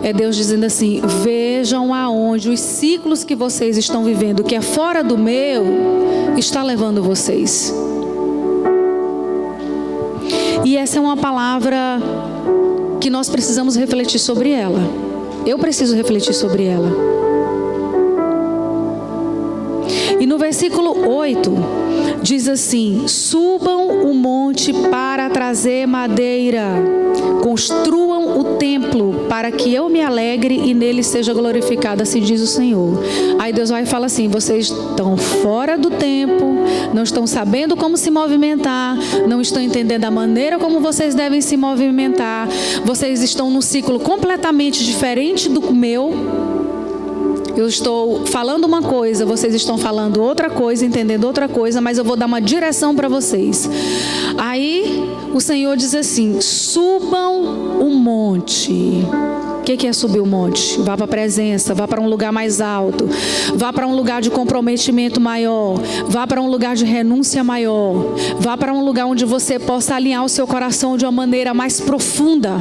A: É Deus dizendo assim: vejam aonde os ciclos que vocês estão vivendo, que é fora do meu, está levando vocês. E essa é uma palavra que nós precisamos refletir sobre ela. Eu preciso refletir sobre ela. E versículo 8 diz assim: subam o monte para trazer madeira, construam o templo para que eu me alegre e nele seja glorificado, assim diz o Senhor. Aí Deus vai e fala assim: vocês estão fora do tempo, não estão sabendo como se movimentar, não estão entendendo a maneira como vocês devem se movimentar, vocês estão num ciclo completamente diferente do meu. Eu estou falando uma coisa, vocês estão falando outra coisa, entendendo outra coisa, mas eu vou dar uma direção para vocês. Aí o Senhor diz assim: subam o monte. O que é subir o monte? Vá para a presença, vá para um lugar mais alto, vá para um lugar de comprometimento maior, vá para um lugar de renúncia maior, vá para um lugar onde você possa alinhar o seu coração de uma maneira mais profunda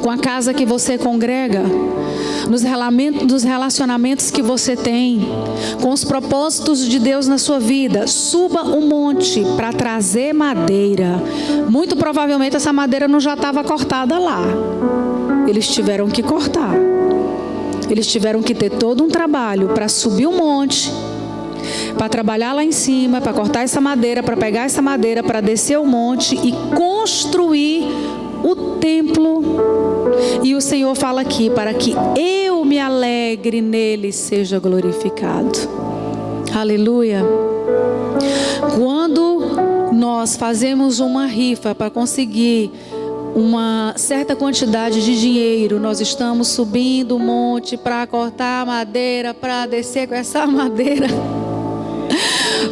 A: com a casa que você congrega, nos relacionamentos que você tem, com os propósitos de Deus na sua vida. Suba um monte para trazer madeira. Muito provavelmente essa madeira não já estava cortada lá. Eles tiveram que cortar. Eles tiveram que ter todo um trabalho para subir um monte, para trabalhar lá em cima, para cortar essa madeira, para pegar essa madeira, para descer o monte e construir o templo. E o Senhor fala aqui: para que eu me alegre nele, seja glorificado. Aleluia. Quando nós fazemos uma rifa para conseguir uma certa quantidade de dinheiro, nós estamos subindo o monte para cortar madeira, para descer com essa madeira,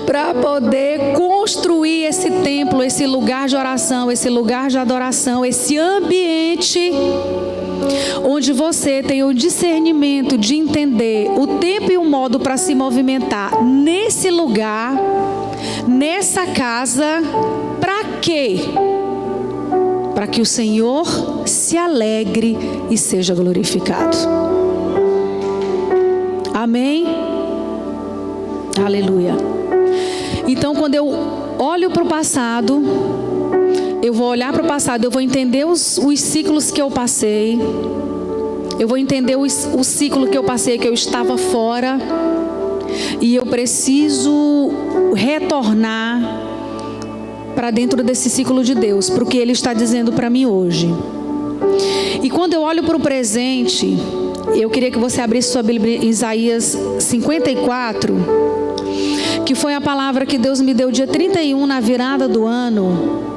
A: para poder construir esse templo, esse lugar de oração, esse lugar de adoração, esse ambiente onde você tem o discernimento de entender o tempo e o modo para se movimentar nesse lugar, nessa casa. Para quê? Para que o Senhor se alegre e seja glorificado. Amém? Aleluia. Então, quando eu olho para o passado, eu vou olhar para o passado, eu vou entender os ciclos que eu passei, eu vou entender o ciclo que eu passei, que eu estava fora, e eu preciso retornar para dentro desse ciclo de Deus, para o que Ele está dizendo para mim hoje. E quando eu olho para o presente, eu queria que você abrisse sua Bíblia em Isaías 54, que foi a palavra que Deus me deu dia 31, na virada do ano.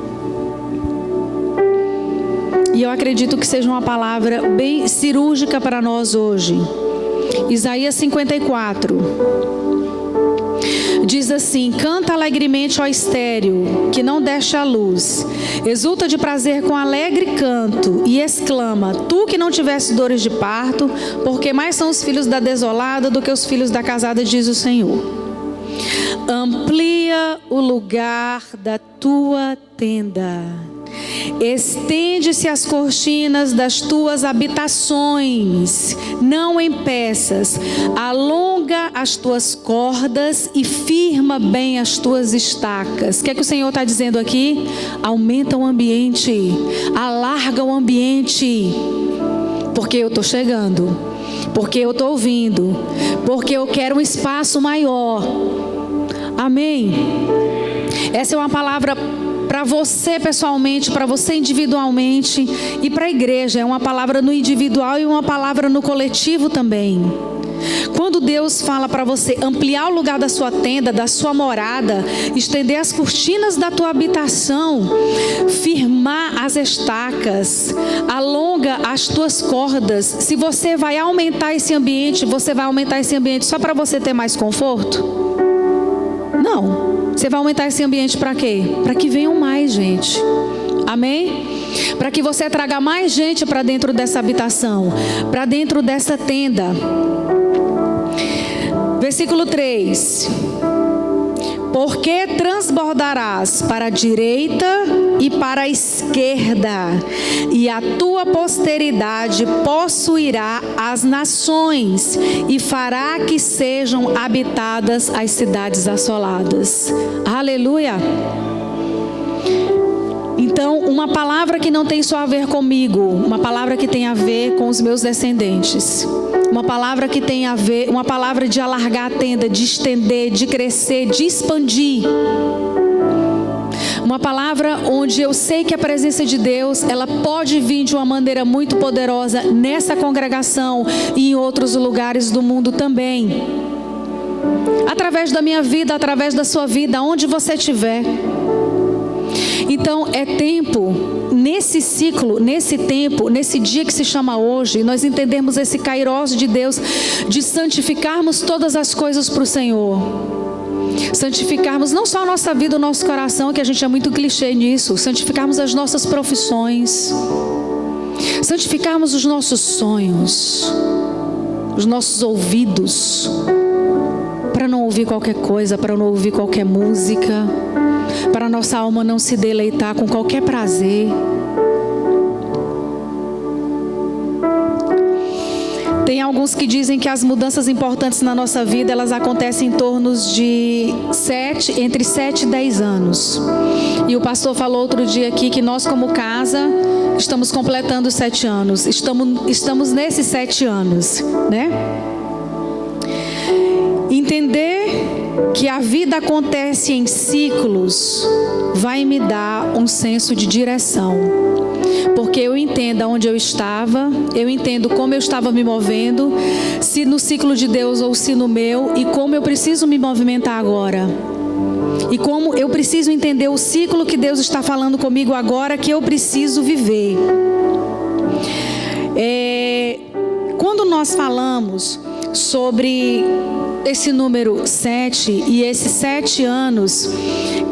A: E eu acredito que seja uma palavra bem cirúrgica para nós hoje. Isaías 54 diz assim: canta alegremente, ó estéril, que não deste a luz, exulta de prazer com alegre canto, e exclama, tu que não tiveste dores de parto, porque mais são os filhos da desolada do que os filhos da casada, diz o Senhor. Amplia o lugar da tua tenda, estende-se as cortinas das tuas habitações, não em peças, alonga as tuas cordas e firma bem as tuas estacas. O que é que o Senhor está dizendo aqui? Aumenta o ambiente, alarga o ambiente, porque eu estou chegando, porque eu estou ouvindo, porque eu quero um espaço maior. Amém? Essa é uma palavra para você pessoalmente, para você individualmente e para a igreja. É uma palavra no individual e uma palavra no coletivo também. Quando Deus fala para você ampliar o lugar da sua tenda, da sua morada, estender as cortinas da tua habitação, firmar as estacas, alonga as tuas cordas. Se você vai aumentar esse ambiente, você vai aumentar esse ambiente só para você ter mais conforto? Não. Você vai aumentar esse ambiente para quê? Para que venham mais gente. Amém? Para que você traga mais gente para dentro dessa habitação, para dentro dessa tenda. Versículo 3. Porque transbordarás para a direita e para a esquerda, e a tua posteridade possuirá as nações, e fará que sejam habitadas as cidades assoladas. Aleluia! Então, uma palavra que não tem só a ver comigo, uma palavra que tem a ver com os meus descendentes. Uma palavra que tem a ver, uma palavra de alargar a tenda, de estender, de crescer, de expandir. Uma palavra onde eu sei que a presença de Deus, ela pode vir de uma maneira muito poderosa nessa congregação e em outros lugares do mundo também. Através da minha vida, através da sua vida, onde você estiver. Então é tempo, nesse ciclo, nesse tempo, nesse dia que se chama hoje, nós entendemos esse Kairos de Deus, de santificarmos todas as coisas para o Senhor. Santificarmos não só a nossa vida, o nosso coração, que a gente é muito clichê nisso. Santificarmos as nossas profissões. Santificarmos os nossos sonhos. Os nossos ouvidos. Para não ouvir qualquer coisa, para não ouvir qualquer música. Para a nossa alma não se deleitar com qualquer prazer. Tem alguns que dizem que as mudanças importantes na nossa vida, elas acontecem em torno de entre 7 e 10 anos. E o pastor falou outro dia aqui que nós como casa estamos completando 7 anos. Estamos nesses 7 anos, né? Entender que a vida acontece em ciclos vai me dar um senso de direção. Porque eu entendo onde eu estava, eu entendo como eu estava me movendo, se no ciclo de Deus ou se no meu, e como eu preciso me movimentar agora. E como eu preciso entender o ciclo que Deus está falando comigo agora, que eu preciso viver. Quando nós falamos sobre esse número 7 e esses 7 anos,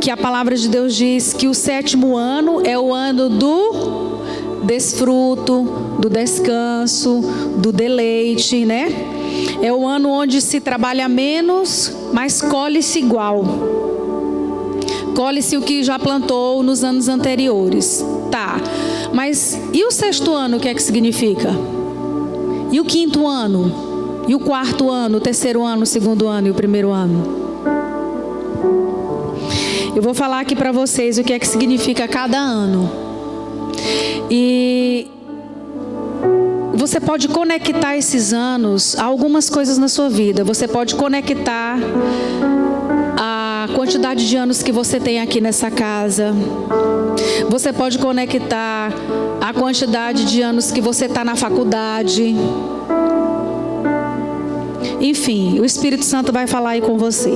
A: que a palavra de Deus diz que o 7º ano é o ano do desfruto, do descanso, do deleite, né? É o ano onde se trabalha menos, mas colhe-se igual. Colhe-se o que já plantou nos anos anteriores. Tá, mas e o 6º ano, o que é que significa? E o 5º ano? E o 4º ano, o 3º ano, o 2º ano e o 1º ano? Eu vou falar aqui para vocês o que é que significa cada ano. E você pode conectar esses anos a algumas coisas na sua vida. Você pode conectar a quantidade de anos que você tem aqui nessa casa. Você pode conectar a quantidade de anos que você está na faculdade. Enfim, o Espírito Santo vai falar aí com você.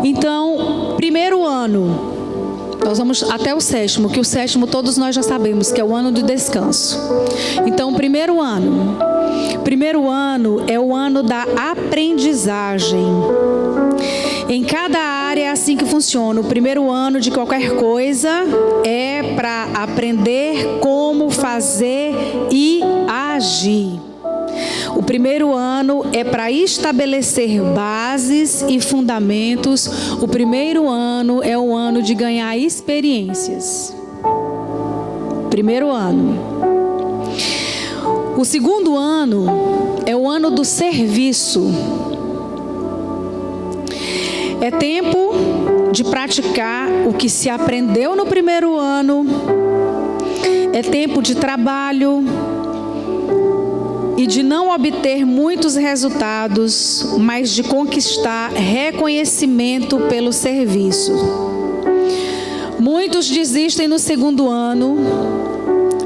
A: Então, 1º ano, nós vamos até o 7º, que o 7º todos nós já sabemos que é o ano de descanso. Então, 1º ano. 1º ano é o ano da aprendizagem. Em cada área é assim que funciona. O 1º ano de qualquer coisa é para aprender como fazer e agir. O 1º ano é para estabelecer bases e fundamentos. O 1º ano é o ano de ganhar experiências. 1º ano. O 2º ano é o ano do serviço. É tempo de praticar o que se aprendeu no 1º ano. É tempo de trabalho e de não obter muitos resultados, mas de conquistar reconhecimento pelo serviço. Muitos desistem no 2º ano,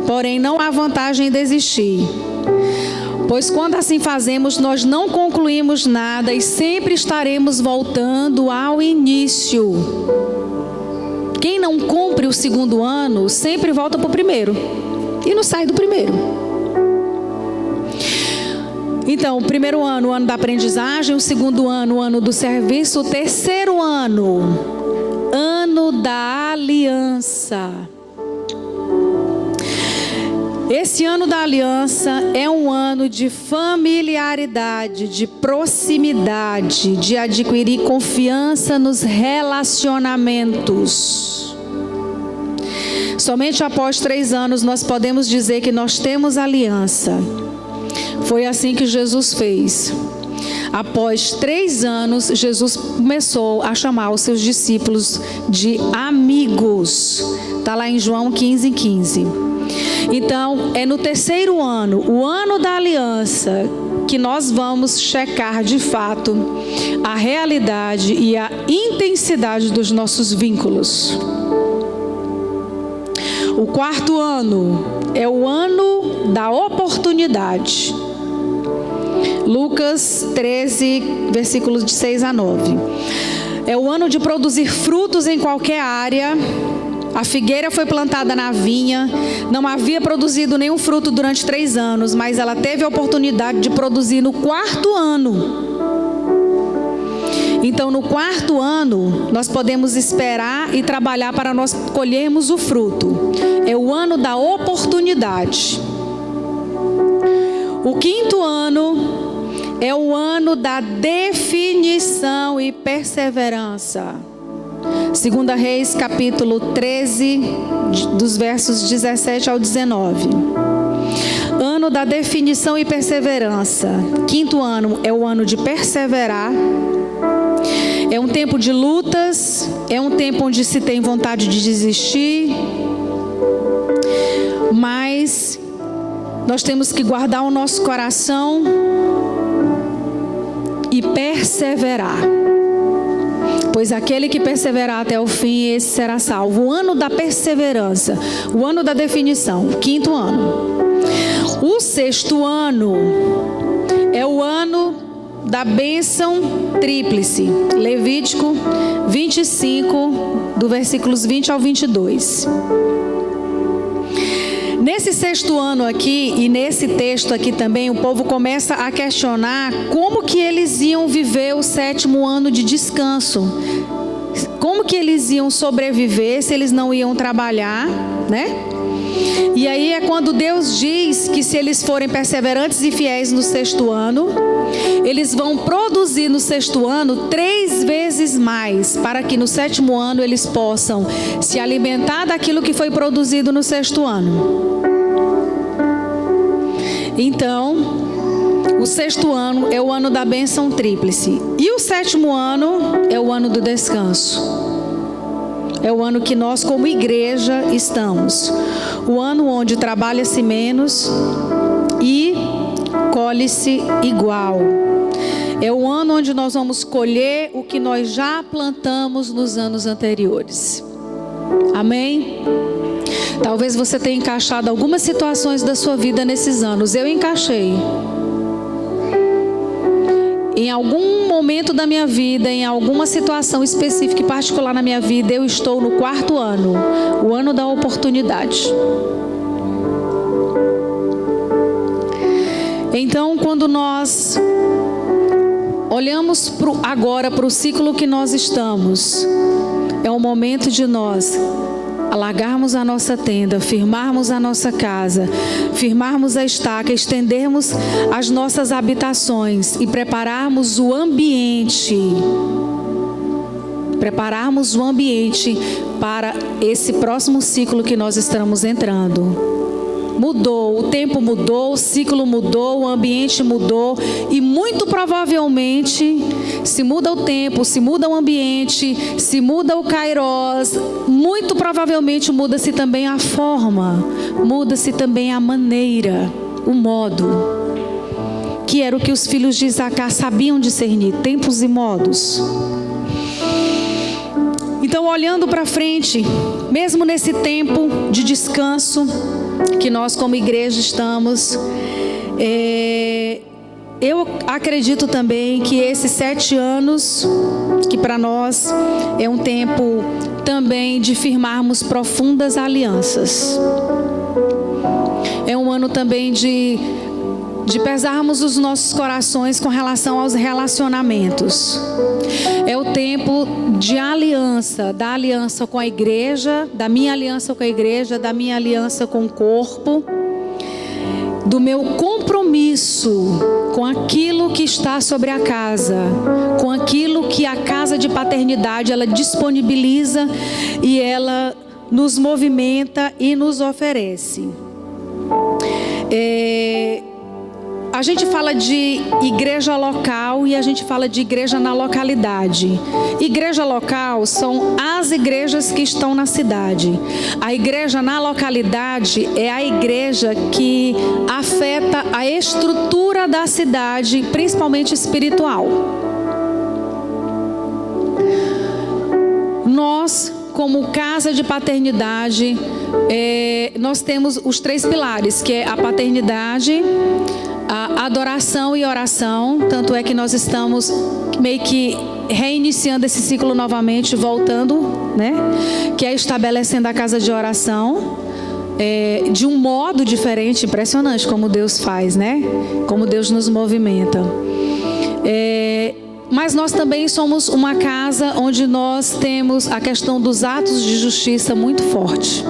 A: porém não há vantagem em desistir. Pois quando assim fazemos, nós não concluímos nada e sempre estaremos voltando ao início. Quem não cumpre o 2º ano, sempre volta para o 1º e não sai do 1º. Então, o 1º ano, o ano da aprendizagem, o 2º ano, o ano do serviço, o 3º ano, ano da aliança. Esse ano da aliança é um ano de familiaridade, de proximidade, de adquirir confiança nos relacionamentos. Somente após 3 anos nós podemos dizer que nós temos aliança. Foi assim que Jesus fez. Após 3 anos, Jesus começou a chamar os seus discípulos de amigos. Está lá em João 15:15. Então, é no terceiro ano, o ano da aliança, que nós vamos checar de fato a realidade e a intensidade dos nossos vínculos. O quarto ano é o ano da oportunidade. Lucas 13, versículos de 6 a 9. É o ano de produzir frutos em qualquer área. A figueira foi plantada na vinha, não havia produzido nenhum fruto durante 3 anos, mas ela teve a oportunidade de produzir no quarto ano. Então, no quarto ano, nós podemos esperar e trabalhar para nós colhermos o fruto. É o ano da oportunidade. O quinto ano é o ano da definição e perseverança. 2 Reis, capítulo 13, dos versos 17 ao 19. Ano da definição e perseverança. Quinto ano é o ano de perseverar. É um tempo de lutas, é um tempo onde se tem vontade de desistir, mas nós temos que guardar o nosso coração e perseverar. Pois aquele que perseverar até o fim, esse será salvo. O ano da perseverança, o ano da definição, o quinto ano. O sexto ano é o ano da bênção tríplice. Levítico 25, do versículos 20 ao 22. Nesse sexto ano aqui, e nesse texto aqui também, o povo começa a questionar como que eles iam viver o sétimo ano de descanso. Como que eles iam sobreviver se eles não iam trabalhar, né? E aí é quando Deus diz que se eles forem perseverantes e fiéis no sexto ano, eles vão produzir no sexto ano 3 vezes mais, para que no sétimo ano eles possam se alimentar daquilo que foi produzido no sexto ano. Então, o sexto ano é o ano da bênção tríplice. E o sétimo ano é o ano do descanso. É o ano que nós, como igreja, estamos. O ano onde trabalha-se menos e colhe-se igual. É o ano onde nós vamos colher o que nós já plantamos nos anos anteriores. Amém? Talvez você tenha encaixado algumas situações da sua vida nesses anos. Eu encaixei. Em algum momento da minha vida, em alguma situação específica e particular na minha vida, eu estou no quarto ano, o ano da oportunidade. Então, quando nós olhamos agora para o ciclo que nós estamos, é o momento de nós alargarmos a nossa tenda, firmarmos a nossa casa, firmarmos a estaca, estendermos as nossas habitações e prepararmos o ambiente. Prepararmos o ambiente para esse próximo ciclo que nós estamos entrando. Mudou, o tempo mudou, o ciclo mudou, o ambiente mudou e muito provavelmente, se muda o tempo, se muda o ambiente, se muda o Kairos, muito provavelmente muda-se também a forma, muda-se também a maneira, o modo, que era o que os filhos de Isacar sabiam discernir, tempos e modos. Então, olhando para frente, mesmo nesse tempo de descanso que nós como igreja estamos, eu acredito também que esses 7 anos, que para nós é um tempo também de firmarmos profundas alianças. É um ano também de pesarmos os nossos corações com relação aos relacionamentos. É o tempo de aliança, da aliança com a igreja, da minha aliança com a igreja, da minha aliança com o corpo, do meu compromisso com aquilo que está sobre a casa, com aquilo que a casa de paternidade ela disponibiliza e ela nos movimenta e nos oferece. A gente fala de igreja local e a gente fala de igreja na localidade. Igreja local são as igrejas que estão na cidade. A igreja na localidade é a igreja que afeta a estrutura da cidade, principalmente espiritual. Nós, como casa de paternidade, nós temos os 3 pilares, que é a paternidade, a adoração e oração. Tanto é que nós estamos meio que reiniciando esse ciclo novamente, voltando, né? Que é estabelecendo a casa de oração de um modo diferente. Impressionante como Deus faz, né? Como Deus nos movimenta. Mas nós também somos uma casa onde nós temos a questão dos atos de justiça muito forte.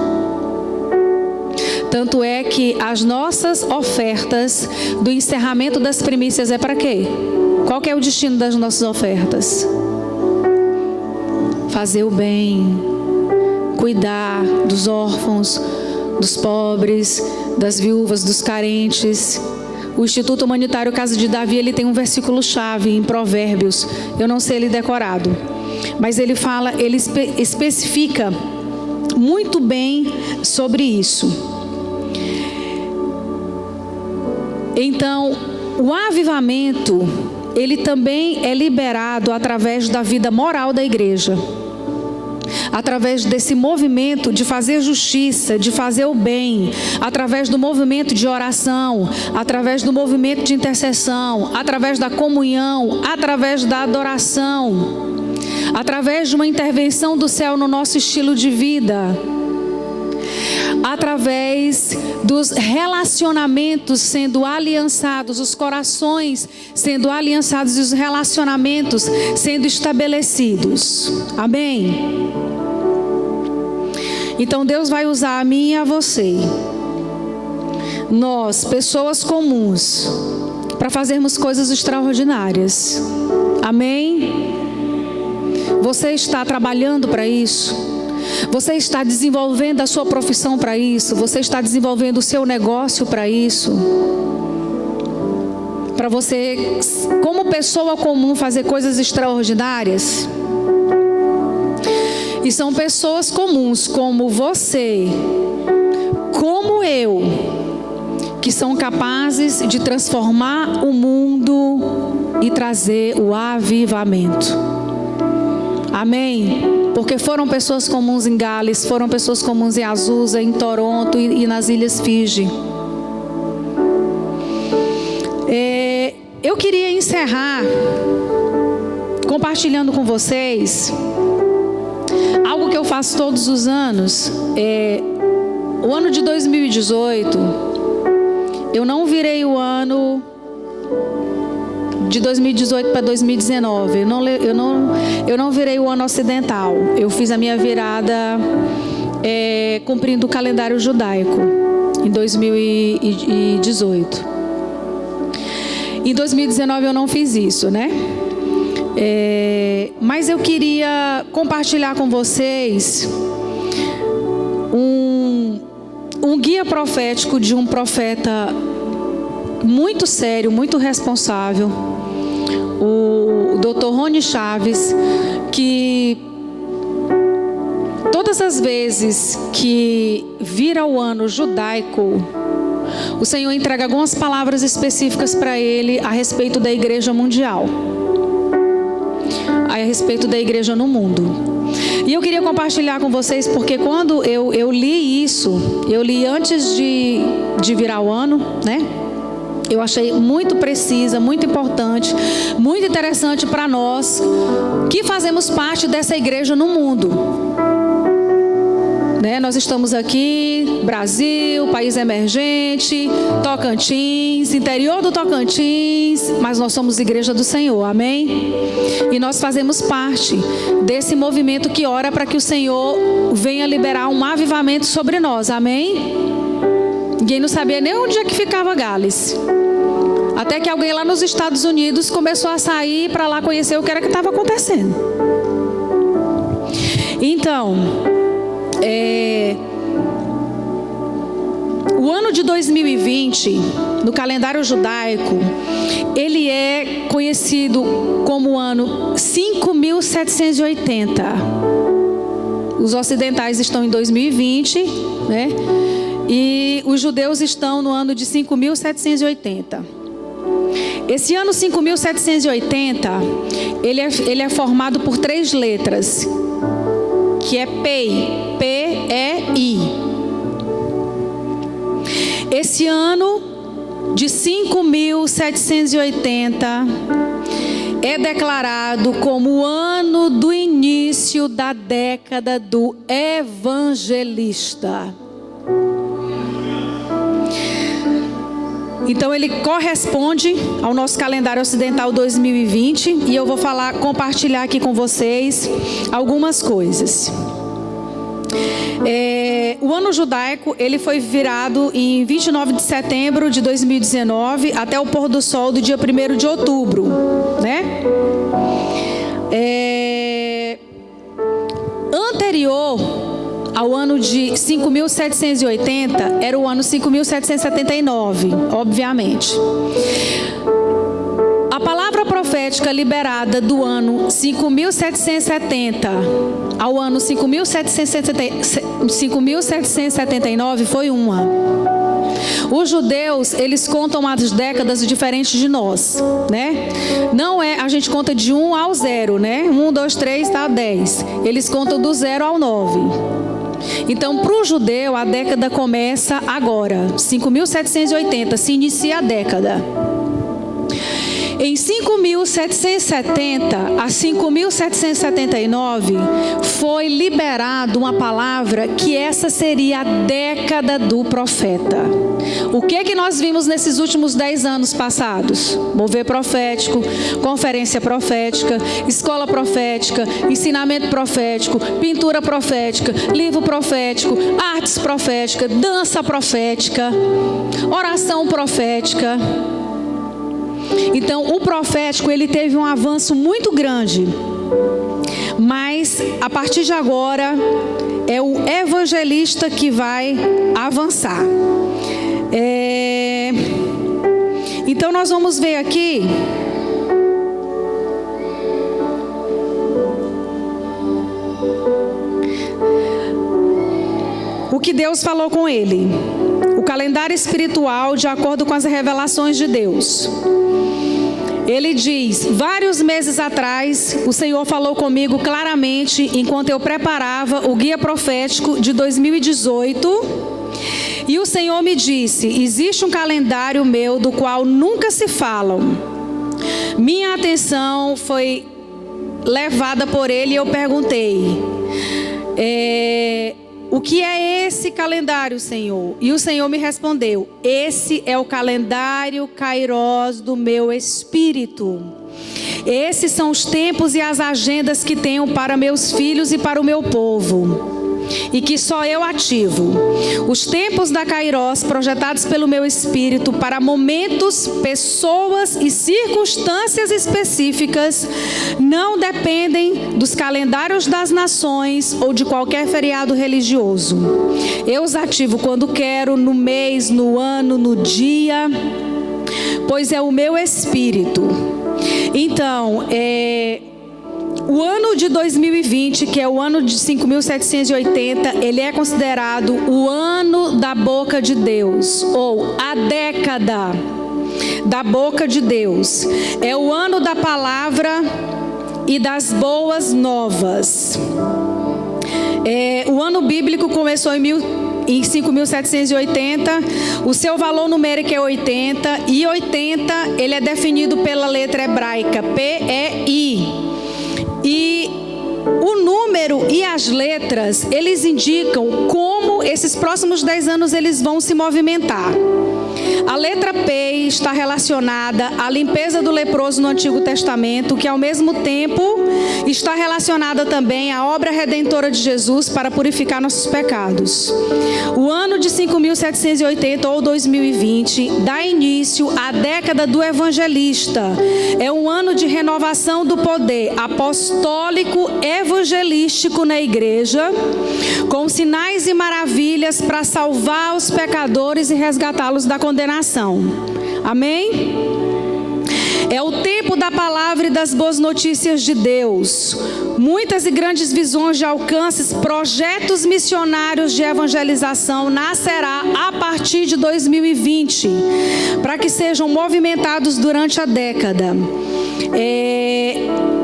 A: Tanto é que as nossas ofertas do encerramento das primícias é para quê? Qual que é o destino das nossas ofertas? Fazer o bem, cuidar dos órfãos, dos pobres, das viúvas, dos carentes. O Instituto Humanitário Casa de Davi, ele tem um versículo-chave em Provérbios. Eu não sei ele decorado, mas ele fala, ele especifica muito bem sobre isso. Então, o avivamento, ele também é liberado através da vida moral da igreja. Através desse movimento de fazer justiça, de fazer o bem, através do movimento de oração, através do movimento de intercessão, através da comunhão, através da adoração, através de uma intervenção do céu no nosso estilo de vida, através dos relacionamentos sendo aliançados, os corações sendo aliançados e os relacionamentos sendo estabelecidos. Amém? Então Deus vai usar a mim e a você, nós, pessoas comuns, para fazermos coisas extraordinárias. Amém? Você está trabalhando para isso? Você está desenvolvendo a sua profissão para isso? Você está desenvolvendo o seu negócio para isso? Para você, como pessoa comum, fazer coisas extraordinárias? E são pessoas comuns, como você, como eu, que são capazes de transformar o mundo e trazer o avivamento. Amém? Porque foram pessoas comuns em Gales, foram pessoas comuns em Azusa, em Toronto e nas Ilhas Fiji. Eu queria encerrar compartilhando com vocês algo que eu faço todos os anos. O ano de 2018, eu não virei o ano de 2018 para 2019. Eu não virei o ano ocidental. Eu fiz a minha virada cumprindo o calendário judaico em 2018. Em 2019 eu não fiz isso, né? Mas eu queria compartilhar com vocês um guia profético de um profeta muito sério, muito responsável, o Dr. Rony Chaves, que todas as vezes que vira o ano judaico, o Senhor entrega algumas palavras específicas para ele a respeito da igreja mundial, a respeito da igreja no mundo. E eu queria compartilhar com vocês, porque quando eu li isso, eu li antes de virar o ano, né? Eu achei muito precisa, muito importante, muito interessante para nós que fazemos parte dessa igreja no mundo. Né? Nós estamos aqui, Brasil, país emergente, Tocantins, interior do Tocantins, mas nós somos igreja do Senhor, amém? E nós fazemos parte desse movimento que ora para que o Senhor venha liberar um avivamento sobre nós, amém? Ninguém não sabia nem onde é que ficava Gales. Até que alguém lá nos Estados Unidos começou a sair para lá conhecer o que era que estava acontecendo. Então, o ano de 2020 no calendário judaico, ele é conhecido como o ano 5780. Os ocidentais estão em 2020, né? E os judeus estão no ano de 5780. Esse ano 5780, ele é formado por 3 letras, que é PEI, P-E-I. Esse ano de 5780 é declarado como o ano do início da década do evangelista. Então ele corresponde ao nosso calendário ocidental 2020 e eu vou compartilhar aqui com vocês algumas coisas. O ano judaico, ele foi virado em 29 de setembro de 2019 até o pôr do sol do dia 1º de outubro, né? Anterior ao ano de 5780, era o ano 5779, obviamente. A palavra profética liberada do ano 5770 ao ano 5779 foi uma. Os judeus, eles contam as décadas diferentes de nós, né? Não é, a gente conta de 1 ao 0, né? 1, 2, 3, tá 10. Eles contam do 0 ao 9. Então, para o judeu, a década começa agora, 5780, se inicia a década. Em 5770 a 5779 foi liberado uma palavra que essa seria a década do profeta. O que nós vimos nesses últimos 10 anos passados? Mover profético, conferência profética, escola profética, ensinamento profético, pintura profética, livro profético, artes proféticas, dança profética, oração profética. Então, o profético, ele teve um avanço muito grande. Mas, a partir de agora, é o evangelista que vai avançar. Então, nós vamos ver aqui o que Deus falou com ele. O calendário espiritual de acordo com as revelações de Deus. Ele diz: vários meses atrás, o Senhor falou comigo claramente enquanto eu preparava o guia profético de 2018. E o Senhor me disse: existe um calendário meu do qual nunca se falam. Minha atenção foi levada por ele e eu perguntei: o que é esse calendário, Senhor? E o Senhor me respondeu: esse é o calendário Kairos do meu espírito. Esses são os tempos e as agendas que tenho para meus filhos e para o meu povo, e que só eu ativo. Os tempos da Kairos projetados pelo meu espírito para momentos, pessoas e circunstâncias específicas não dependem dos calendários das nações ou de qualquer feriado religioso. Eu os ativo quando quero, no mês, no ano, no dia, pois é o meu espírito. Então, o ano de 2020, que é o ano de 5780, ele é considerado o ano da boca de Deus, ou a década da boca de Deus. É o ano da palavra e das boas novas. O ano bíblico começou em 5780, o seu valor numérico é 80, e 80 ele é definido pela letra hebraica P-E-I. E o número e as letras, eles indicam como esses próximos 10 anos eles vão se movimentar. A letra P está relacionada à limpeza do leproso no Antigo Testamento, que ao mesmo tempo está relacionada também à obra redentora de Jesus para purificar nossos pecados. O ano de 5780 ou 2020 dá início à década do evangelista. É um ano de renovação do poder apostólico evangelista evangelístico na igreja, com sinais e maravilhas para salvar os pecadores e resgatá-los da condenação. Amém? É o tempo da palavra e das boas notícias de Deus. Muitas e grandes visões de alcances, projetos missionários de evangelização nascerá a partir de 2020, para que sejam movimentados durante a década.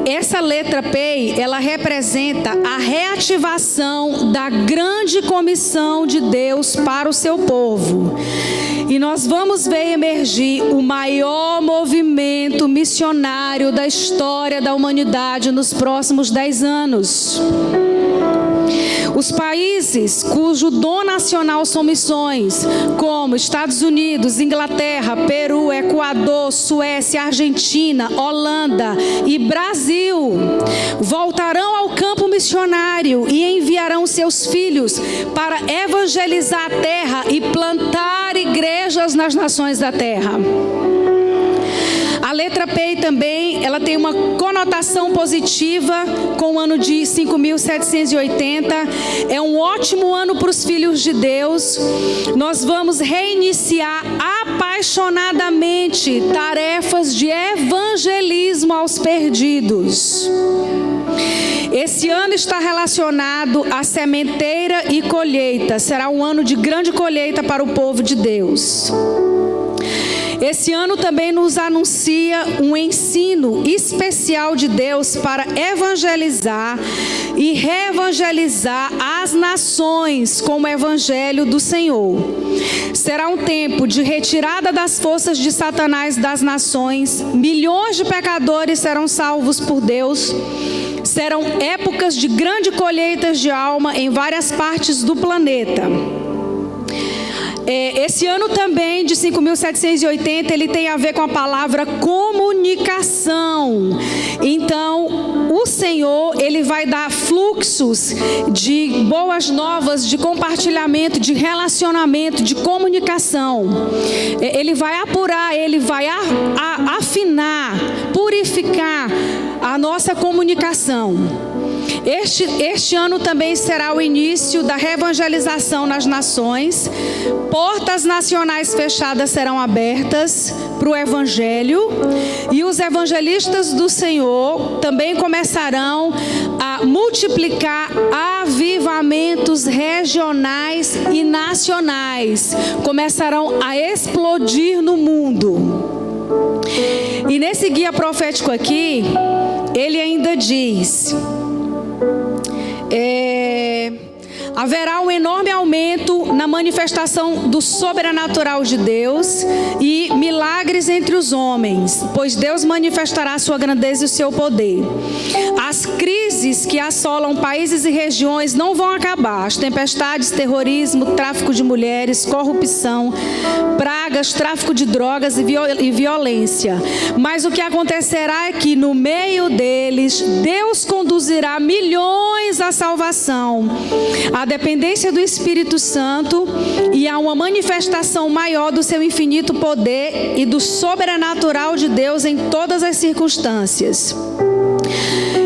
A: Essa letra P, ela representa a reativação da grande comissão de Deus para o seu povo. E nós vamos ver emergir o maior movimento missionário da história da humanidade nos próximos 10 anos. Os países cujo dom nacional são missões, como Estados Unidos, Inglaterra, Peru, Equador, Suécia, Argentina, Holanda e Brasil, voltarão ao campo missionário e enviarão seus filhos para evangelizar a terra e plantar igrejas nas nações da terra. A letra P também, ela tem uma conotação positiva com o ano de 5.780. É um ótimo ano para os filhos de Deus. Nós vamos reiniciar apaixonadamente tarefas de evangelismo aos perdidos. Esse ano está relacionado à sementeira e colheita. Será um ano de grande colheita para o povo de Deus. Esse ano também nos anuncia um ensino especial de Deus para evangelizar e reevangelizar as nações com o evangelho do Senhor. Será um tempo de retirada das forças de Satanás das nações. Milhões de pecadores serão salvos por Deus. Serão épocas de grande colheitas de alma em várias partes do planeta. Esse ano também, de 5.780, ele tem a ver com a palavra comunicação. Então, o Senhor, ele vai dar fluxos de boas novas, de compartilhamento, de relacionamento, de comunicação. Ele vai apurar, ele vai afinar, purificar a nossa comunicação. Este ano também será o início da reevangelização nas nações. Portas nacionais fechadas serão abertas para o evangelho. E os evangelistas do Senhor também começarão a multiplicar avivamentos regionais e nacionais. Começarão a explodir no mundo. E nesse guia profético aqui, ele ainda diz... haverá um enorme aumento na manifestação do sobrenatural de Deus e milagres entre os homens, pois Deus manifestará sua grandeza e o seu poder. As crises que assolam países e regiões não vão acabar. As tempestades, terrorismo, tráfico de mulheres, corrupção, pragas, tráfico de drogas e violência. Mas o que acontecerá é que no meio deles, Deus conduzirá milhões à salvação, à dependência do Espírito Santo e a uma manifestação maior do seu infinito poder e do sobrenatural de Deus em todas as circunstâncias.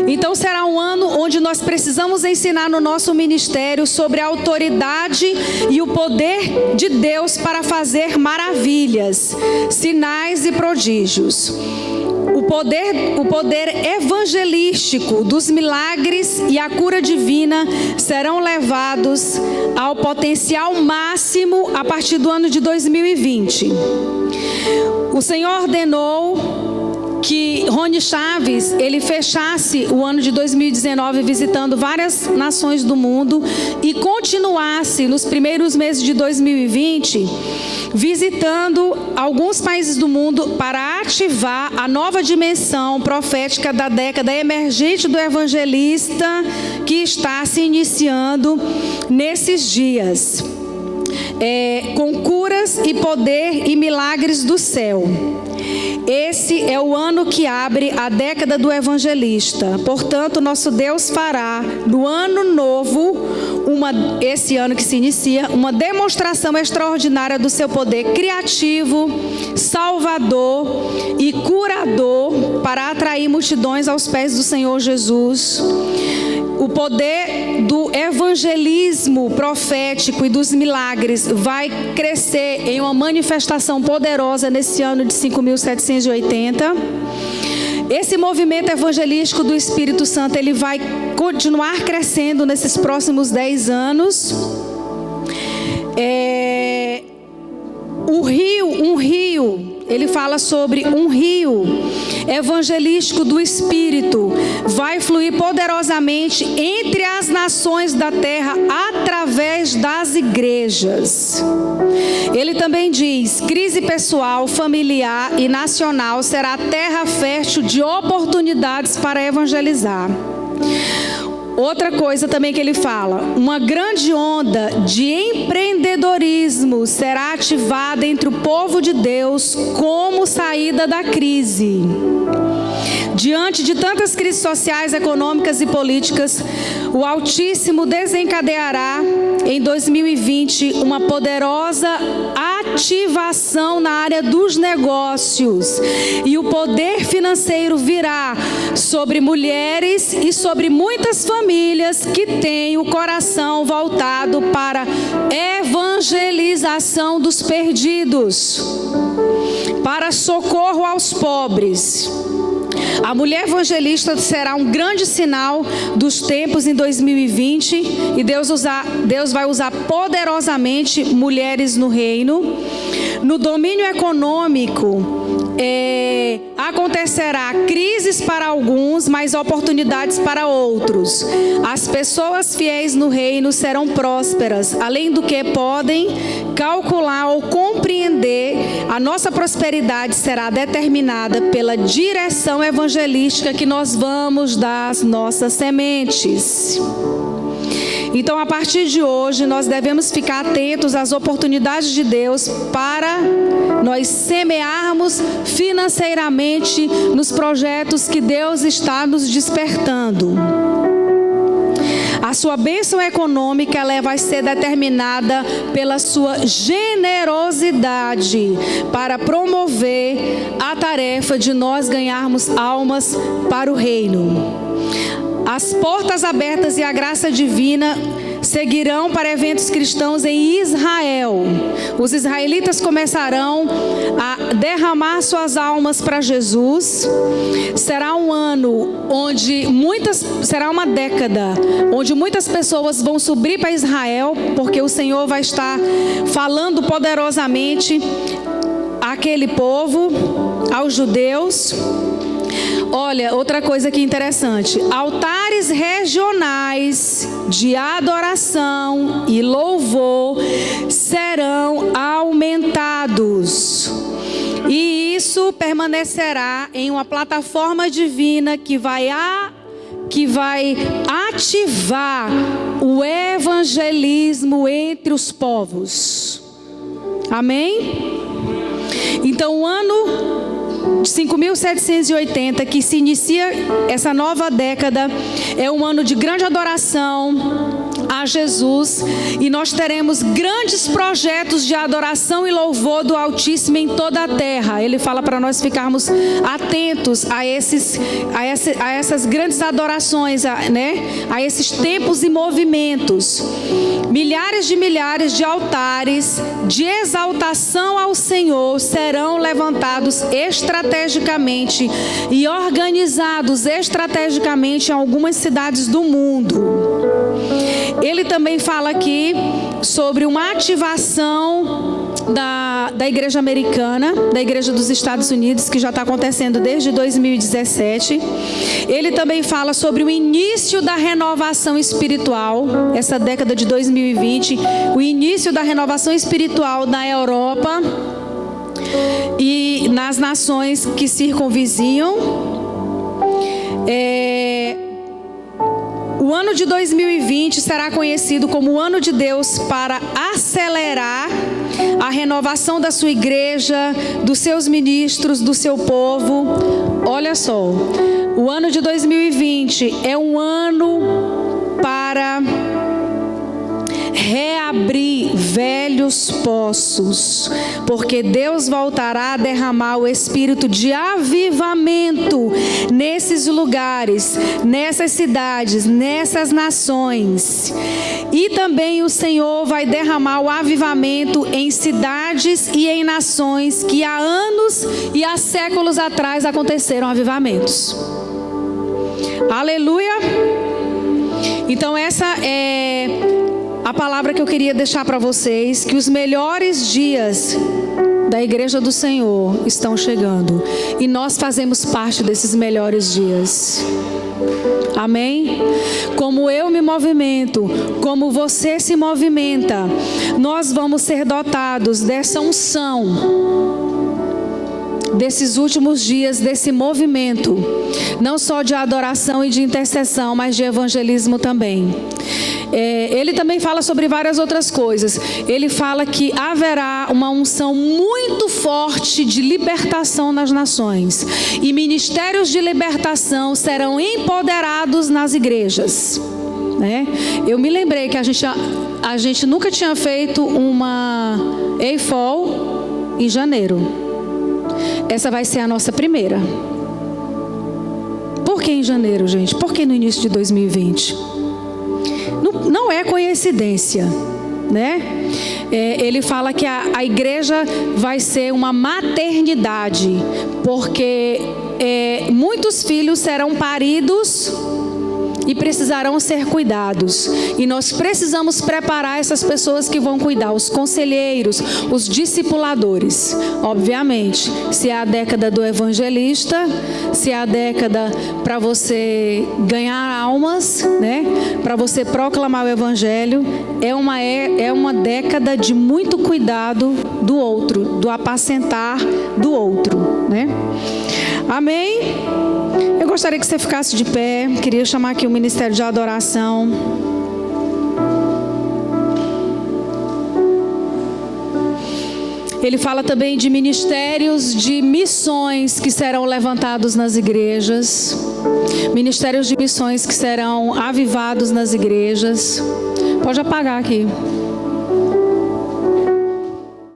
A: Então será um ano onde nós precisamos ensinar no nosso ministério sobre a autoridade e o poder de Deus para fazer maravilhas, sinais e prodígios. O poder evangelístico dos milagres e a cura divina serão levados ao potencial máximo a partir do ano de 2020. O Senhor ordenou que Rony Chaves, ele fechasse o ano de 2019 visitando várias nações do mundo e continuasse nos primeiros meses de 2020 visitando alguns países do mundo para ativar a nova dimensão profética da década emergente do evangelista que está se iniciando nesses dias. Com curas e poder e milagres do céu. Esse é o ano que abre a década do evangelista. Portanto, nosso Deus fará no ano novo, esse ano que se inicia, uma demonstração extraordinária do seu poder criativo, salvador e curador para atrair multidões aos pés do Senhor Jesus. o poder do evangelismo profético e dos milagres vai crescer em uma manifestação poderosa nesse ano de 5.780. Esse movimento evangelístico do Espírito Santo, ele vai continuar crescendo nesses próximos 10 anos. Ele fala sobre um rio evangelístico do Espírito, vai fluir poderosamente entre as nações da terra através das igrejas. Ele também diz: crise pessoal, familiar e nacional será terra fértil de oportunidades para evangelizar. Outra coisa também que ele fala: uma grande onda de empreendedorismo será ativada entre o povo de Deus como saída da crise. Diante de tantas crises sociais, econômicas e políticas, o Altíssimo desencadeará em 2020 uma poderosa ativação na área dos negócios, e o poder financeiro virá sobre mulheres e sobre muitas famílias que têm o coração voltado para a evangelização dos perdidos, para socorro aos pobres. A mulher evangelista será um grande sinal dos tempos em 2020, e Deus vai usar poderosamente mulheres no reino. No domínio econômico, acontecerá crises para alguns, mas oportunidades para outros. As pessoas fiéis no reino serão prósperas, além do que podem calcular ou compreender. A nossa prosperidade será determinada pela direção evangelística que nós vamos dar às nossas sementes. Então, a partir de hoje, nós devemos ficar atentos às oportunidades de Deus para nós semearmos financeiramente nos projetos que Deus está nos despertando. A sua bênção econômica, ela vai ser determinada pela sua generosidade para promover a tarefa de nós ganharmos almas para o reino. As portas abertas e a graça divina seguirão para eventos cristãos em Israel. Os israelitas começarão a derramar suas almas para Jesus. Será um ano será uma década onde muitas pessoas vão subir para Israel, porque o Senhor vai estar falando poderosamente àquele povo, aos judeus. Olha, outra coisa que interessante: altares regionais de adoração e louvor serão aumentados. E isso permanecerá em uma plataforma divina que vai ativar o evangelismo entre os povos. Amém? Então, o ano de 5.780, que se inicia essa nova década, é um ano de grande adoração a Jesus, e nós teremos grandes projetos de adoração e louvor do Altíssimo em toda a terra. Ele fala para nós ficarmos atentos a essas grandes adorações, a esses tempos e movimentos. Milhares de altares de exaltação ao Senhor serão levantados estrategicamente e organizados estrategicamente em algumas cidades do mundo. Ele também fala aqui sobre uma ativação da igreja americana, da igreja dos Estados Unidos, que já está acontecendo desde 2017. Ele também fala sobre o início da renovação espiritual, essa década de 2020, o início da renovação espiritual na Europa e nas nações que circunvizinham. O ano de 2020 será conhecido como o ano de Deus para acelerar a renovação da sua igreja, dos seus ministros, do seu povo. Olha só, o ano de 2020 é um ano para reabrir velhos poços, porque Deus voltará a derramar o espírito de avivamento nesses lugares, nessas cidades, nessas nações. E também o Senhor vai derramar o avivamento em cidades e em nações que há anos e há séculos atrás aconteceram avivamentos. Aleluia! Então essa é a palavra que eu queria deixar para vocês, que os melhores dias da Igreja do Senhor estão chegando. E nós fazemos parte desses melhores dias. Amém? Como eu me movimento, como você se movimenta, nós vamos ser dotados dessa unção, desses últimos dias, desse movimento, não só de adoração e de intercessão, mas de evangelismo também. Ele também fala sobre várias outras coisas. Ele fala que haverá uma unção muito forte de libertação nas nações, e ministérios de libertação serão empoderados nas igrejas, né? Eu me lembrei que a gente nunca tinha feito uma EIFOL em janeiro. Essa vai ser a nossa primeira. Por que em janeiro, gente? Por que no início de 2020? Não é coincidência, né? Ele fala que a igreja vai ser uma maternidade, porque muitos filhos serão paridos e precisarão ser cuidados. E nós precisamos preparar essas pessoas que vão cuidar, os conselheiros, os discipuladores. Obviamente, se é a década do evangelista, se é a década para você ganhar almas, né? Para você proclamar o evangelho, é uma década de muito cuidado do outro, do apacentar do outro, né? Amém? Eu gostaria que você ficasse de pé. Queria chamar aqui o Ministério de Adoração. Ele fala também de ministérios de missões que serão levantados nas igrejas. Ministérios de missões que serão avivados nas igrejas. Pode apagar aqui.